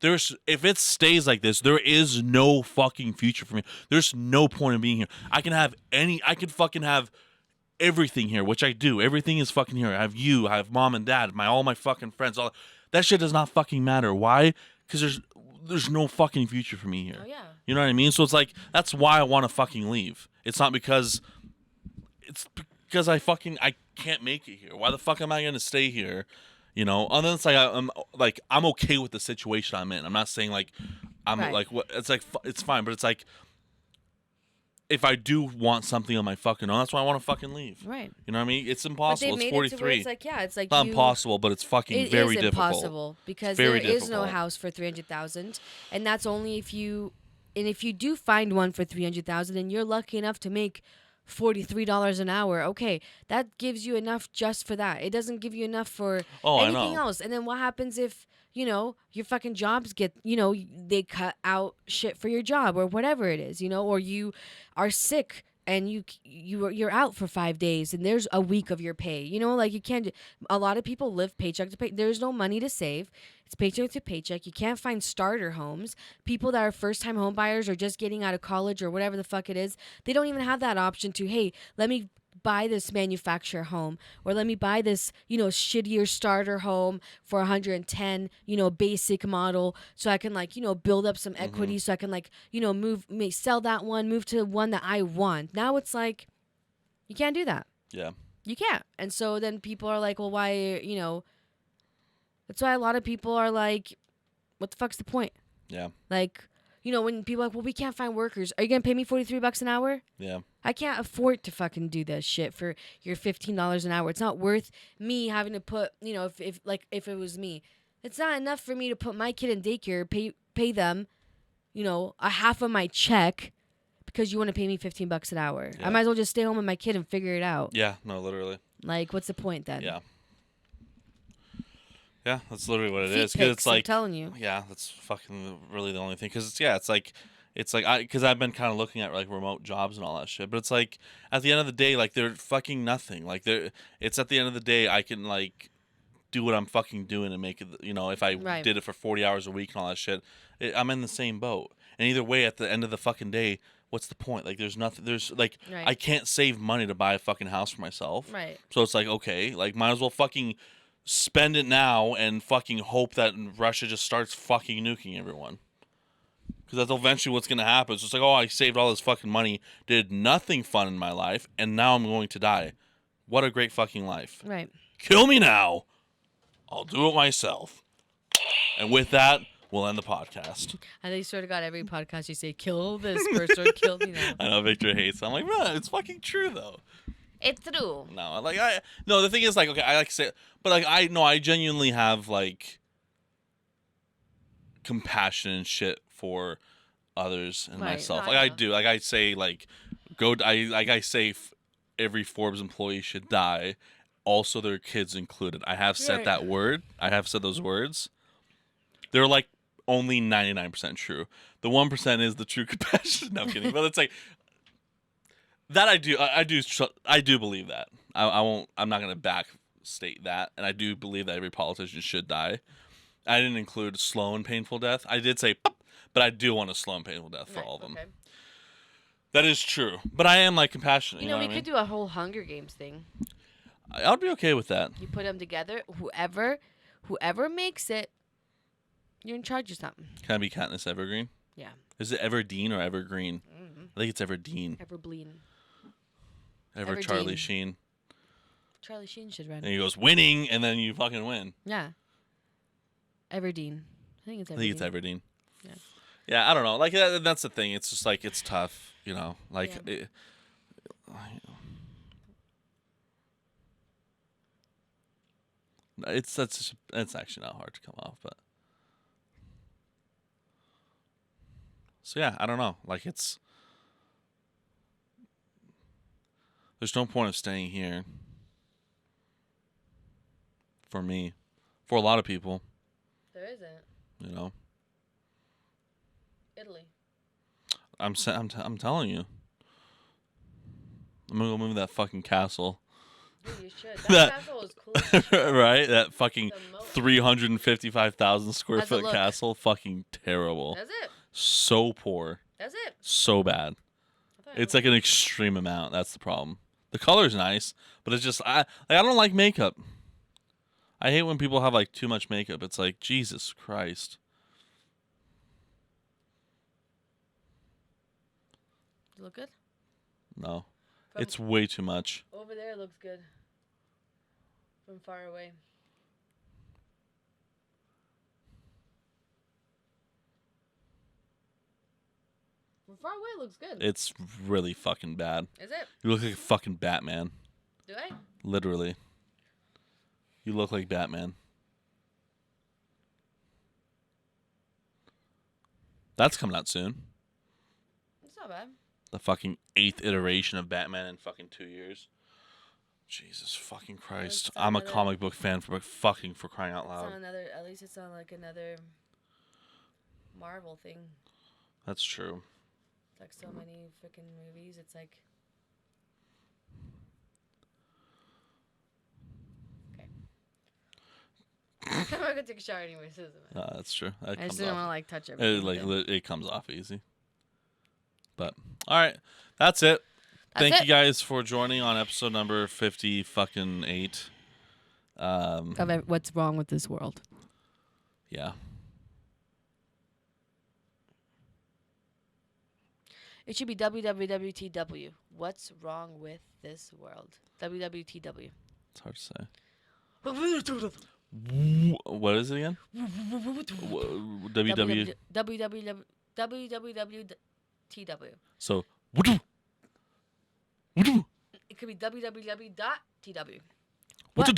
If it stays like this, there is no fucking future for me. There's no point in being here. I can fucking have everything here, which I do. Everything is fucking here. I have you, I have mom and dad, all my fucking friends. All that shit does not fucking matter. Why? Because there's no fucking future for me here. Oh, yeah. You know what I mean? So it's like, that's why I want to fucking leave. It's not because I can't make it here. Why the fuck am I going to stay here? And then it's like, I'm okay with the situation I'm in. I'm not saying like, I'm Right. like, what, it's like, it's fine. But it's like, if I do want something on my fucking own, that's why I want to fucking leave. Right. You know what I mean? It's But impossible. they It's made it to where 43. it's like, yeah, it's like It's not impossible, but it's fucking It very is difficult. impossible because Very there is no difficult. house for 300,000, and that's only if you do find one for 300,000, and you're lucky enough to make $43 an hour. Okay, that gives you enough just for that. It doesn't give you enough for I anything know. else. And then what happens if your fucking jobs get they cut out shit for your job or whatever it is, or you are sick and you're out for 5 days and there's a week of your pay. Like you can't. A lot of people live paycheck to pay. There's no money to save. It's paycheck to paycheck. You can't find starter homes. People that are first-time home buyers or just getting out of college or whatever the fuck it is, they don't even have that option to, hey, let me buy this manufacturer home or let me buy this, shittier starter home for 110, basic model so I can build up some equity so I can sell that one, move to one that I want. Now it's like You can't do that. Yeah. You can't. And so then people are like, well, why, that's why a lot of people are like, what the fuck's the point? Yeah. Like, when people are like, well, we can't find workers. Are you going to pay me $43 an hour? Yeah. I can't afford to fucking do this shit for your $15 an hour. It's not worth me having to put, if it was me, it's not enough for me to put my kid in daycare, pay them, a half of my check because you want to pay me $15 an hour. Yeah. I might as well just stay home with my kid and figure it out. Yeah. No, literally. Like, what's the point then? Yeah. Yeah, that's literally what it Feet is. Because it's pics, I'm like, telling you. yeah, that's fucking really the only thing. Because because I've been kind of looking at like remote jobs and all that shit. But it's like at the end of the day, like they're fucking nothing. Like it's at the end of the day, I can like do what I'm fucking doing and make it. If I did it for 40 hours a week and all that shit, I'm in the same boat. And either way, at the end of the fucking day, what's the point? Like there's nothing. There's like I can't save money to buy a fucking house for myself. Right. So it's like okay, like might as well fucking spend it now and fucking hope that Russia just starts fucking nuking everyone. Because that's eventually what's going to happen. It's just like, oh, I saved all this fucking money, did nothing fun in my life, and now I'm going to die. What a great fucking life. Right. Kill me now. I'll do it myself. And with that, we'll end the podcast. I think you sort of got every podcast you say, kill this person, kill me now. I know Victor hates it. I'm like, man, it's fucking true, though. It's true. No, no, the thing is, like, okay, I like to say, but, like, I genuinely have, like, compassion and shit for others and myself. No, like, I do. Like, I say, like, I say every Forbes employee should die, also their kids included. I have said that word. I have said those words. They're, like, only 99% true. The 1% is the true compassion. No, I'm kidding. But it's like, that I do believe that. I'm not gonna backstate that, and I do believe that every politician should die. I didn't include slow and painful death. I did say, but I do want a slow and painful death for all of them. Okay. That is true, but I am like compassionate. You know we could do a whole Hunger Games thing. I'd be okay with that. You put them together. Whoever makes it, you're in charge of something. Can I be Katniss Evergreen? Yeah. Is it Everdeen or Evergreen? Mm-hmm. I think it's Everdeen. Everbleen. Ever Charlie Sheen. Charlie Sheen should run. And he goes winning, and then you fucking win. Yeah. Everdeen. I think it's Everdeen. Yeah. Yeah, I don't know. Like that's the thing. It's just like it's tough, Like it's actually not hard to come off, but so yeah, I don't know. Like there's no point of staying here for me, for a lot of people. There isn't. Italy. I'm telling you. I'm gonna go move to that fucking castle. Dude, you should. That castle is cool as shit. Right? That fucking 355,000 square foot look? castle. Fucking terrible. That's it. So poor. That's it. So bad. It's like an extreme amount. That's the problem. The color's nice, but it's just I don't like makeup. I hate when people have like too much makeup. It's like Jesus Christ. Does it look good? No. It's way too much. Over there it looks good. From far away. From far away it looks good. It's really fucking bad. Is it? You look like a fucking Batman. Do I? Literally. You look like Batman. That's coming out soon. It's not bad. The fucking 8th iteration of Batman in fucking 2 years. Jesus fucking Christ. I'm a comic book fan for crying out loud. At least it's not like another Marvel thing. That's true. It's like so many freaking movies. It's like... I'm not gonna take a shower anyways, isn't it? No, that's true. I just didn't want to touch everything. It comes off easy. But all right, that's it. Thank you guys for joining on episode number 58. Of what's wrong with this world? Yeah. It should be WWWTW. What's wrong with this world? WWTW. It's hard to say. What is it again? WW. WWWTW. So. It could be www.tw. What the?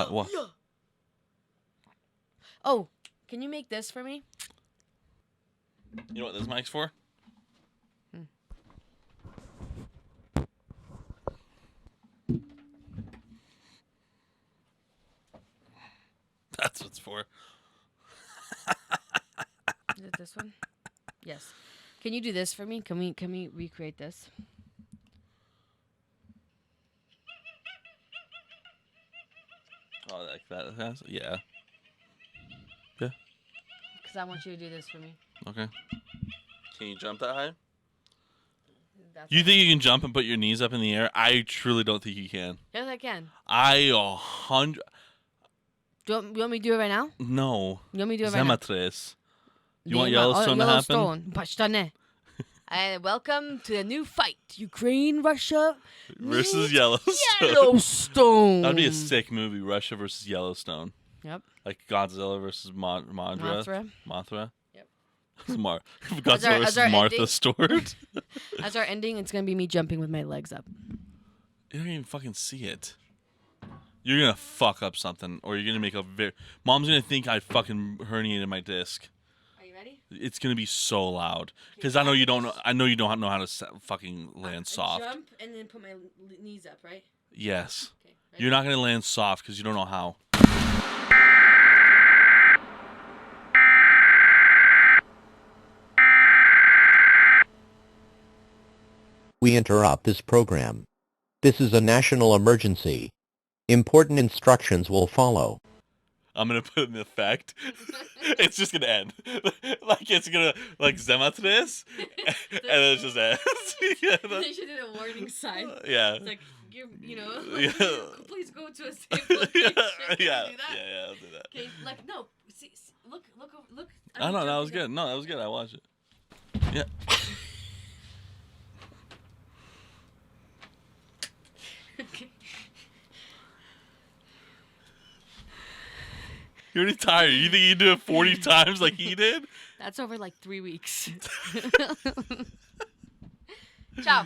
What? Oh, can you make this for me? You know what this mic's for? That's what it's for. Is it this one? Yes. Can you do this for me? Can we recreate this? Oh, like that? Yeah. Yeah. Because I want you to do this for me. Okay. Can you jump that high? That's You think you can jump and put your knees up in the air? I truly don't think you can. Yes, I can. I 100. You want me to do it right now? No. You want me to do it right now? Zematres. You want Yellowstone to happen? Yellowstone. And welcome to the new fight. Ukraine, Russia versus Yellowstone. Yellowstone. That'd be a sick movie, Russia versus Yellowstone. Yep. Like Godzilla versus Mothra. Yep. Godzilla versus Martha ending. Stewart. As our ending, it's going to be me jumping with my legs up. You don't even fucking see it. You're going to fuck up something, or you're going to make a very... Mom's going to think I fucking herniated my disc. Are you ready? It's going to be so loud. Because I know you don't know how to fucking land soft. Jump and then put my knees up, right? Yes. Okay, You're not going to land soft because you don't know how. We interrupt this program. This is a national emergency. Important instructions will follow. I'm going to put an effect. It's just going to end. Like, it's going to, like, Zematres, and then it just ends. Yeah, they should do a warning sign. Yeah. It's like, Yeah. please go to a safe location. Yeah. Do that? Yeah, I'll do that. Okay, like, no, see, look. I know, that was good. No, that was good. I watched it. Yeah. Okay. You're already tired. You think you do it 40 times like he did? That's over like 3 weeks. Ciao.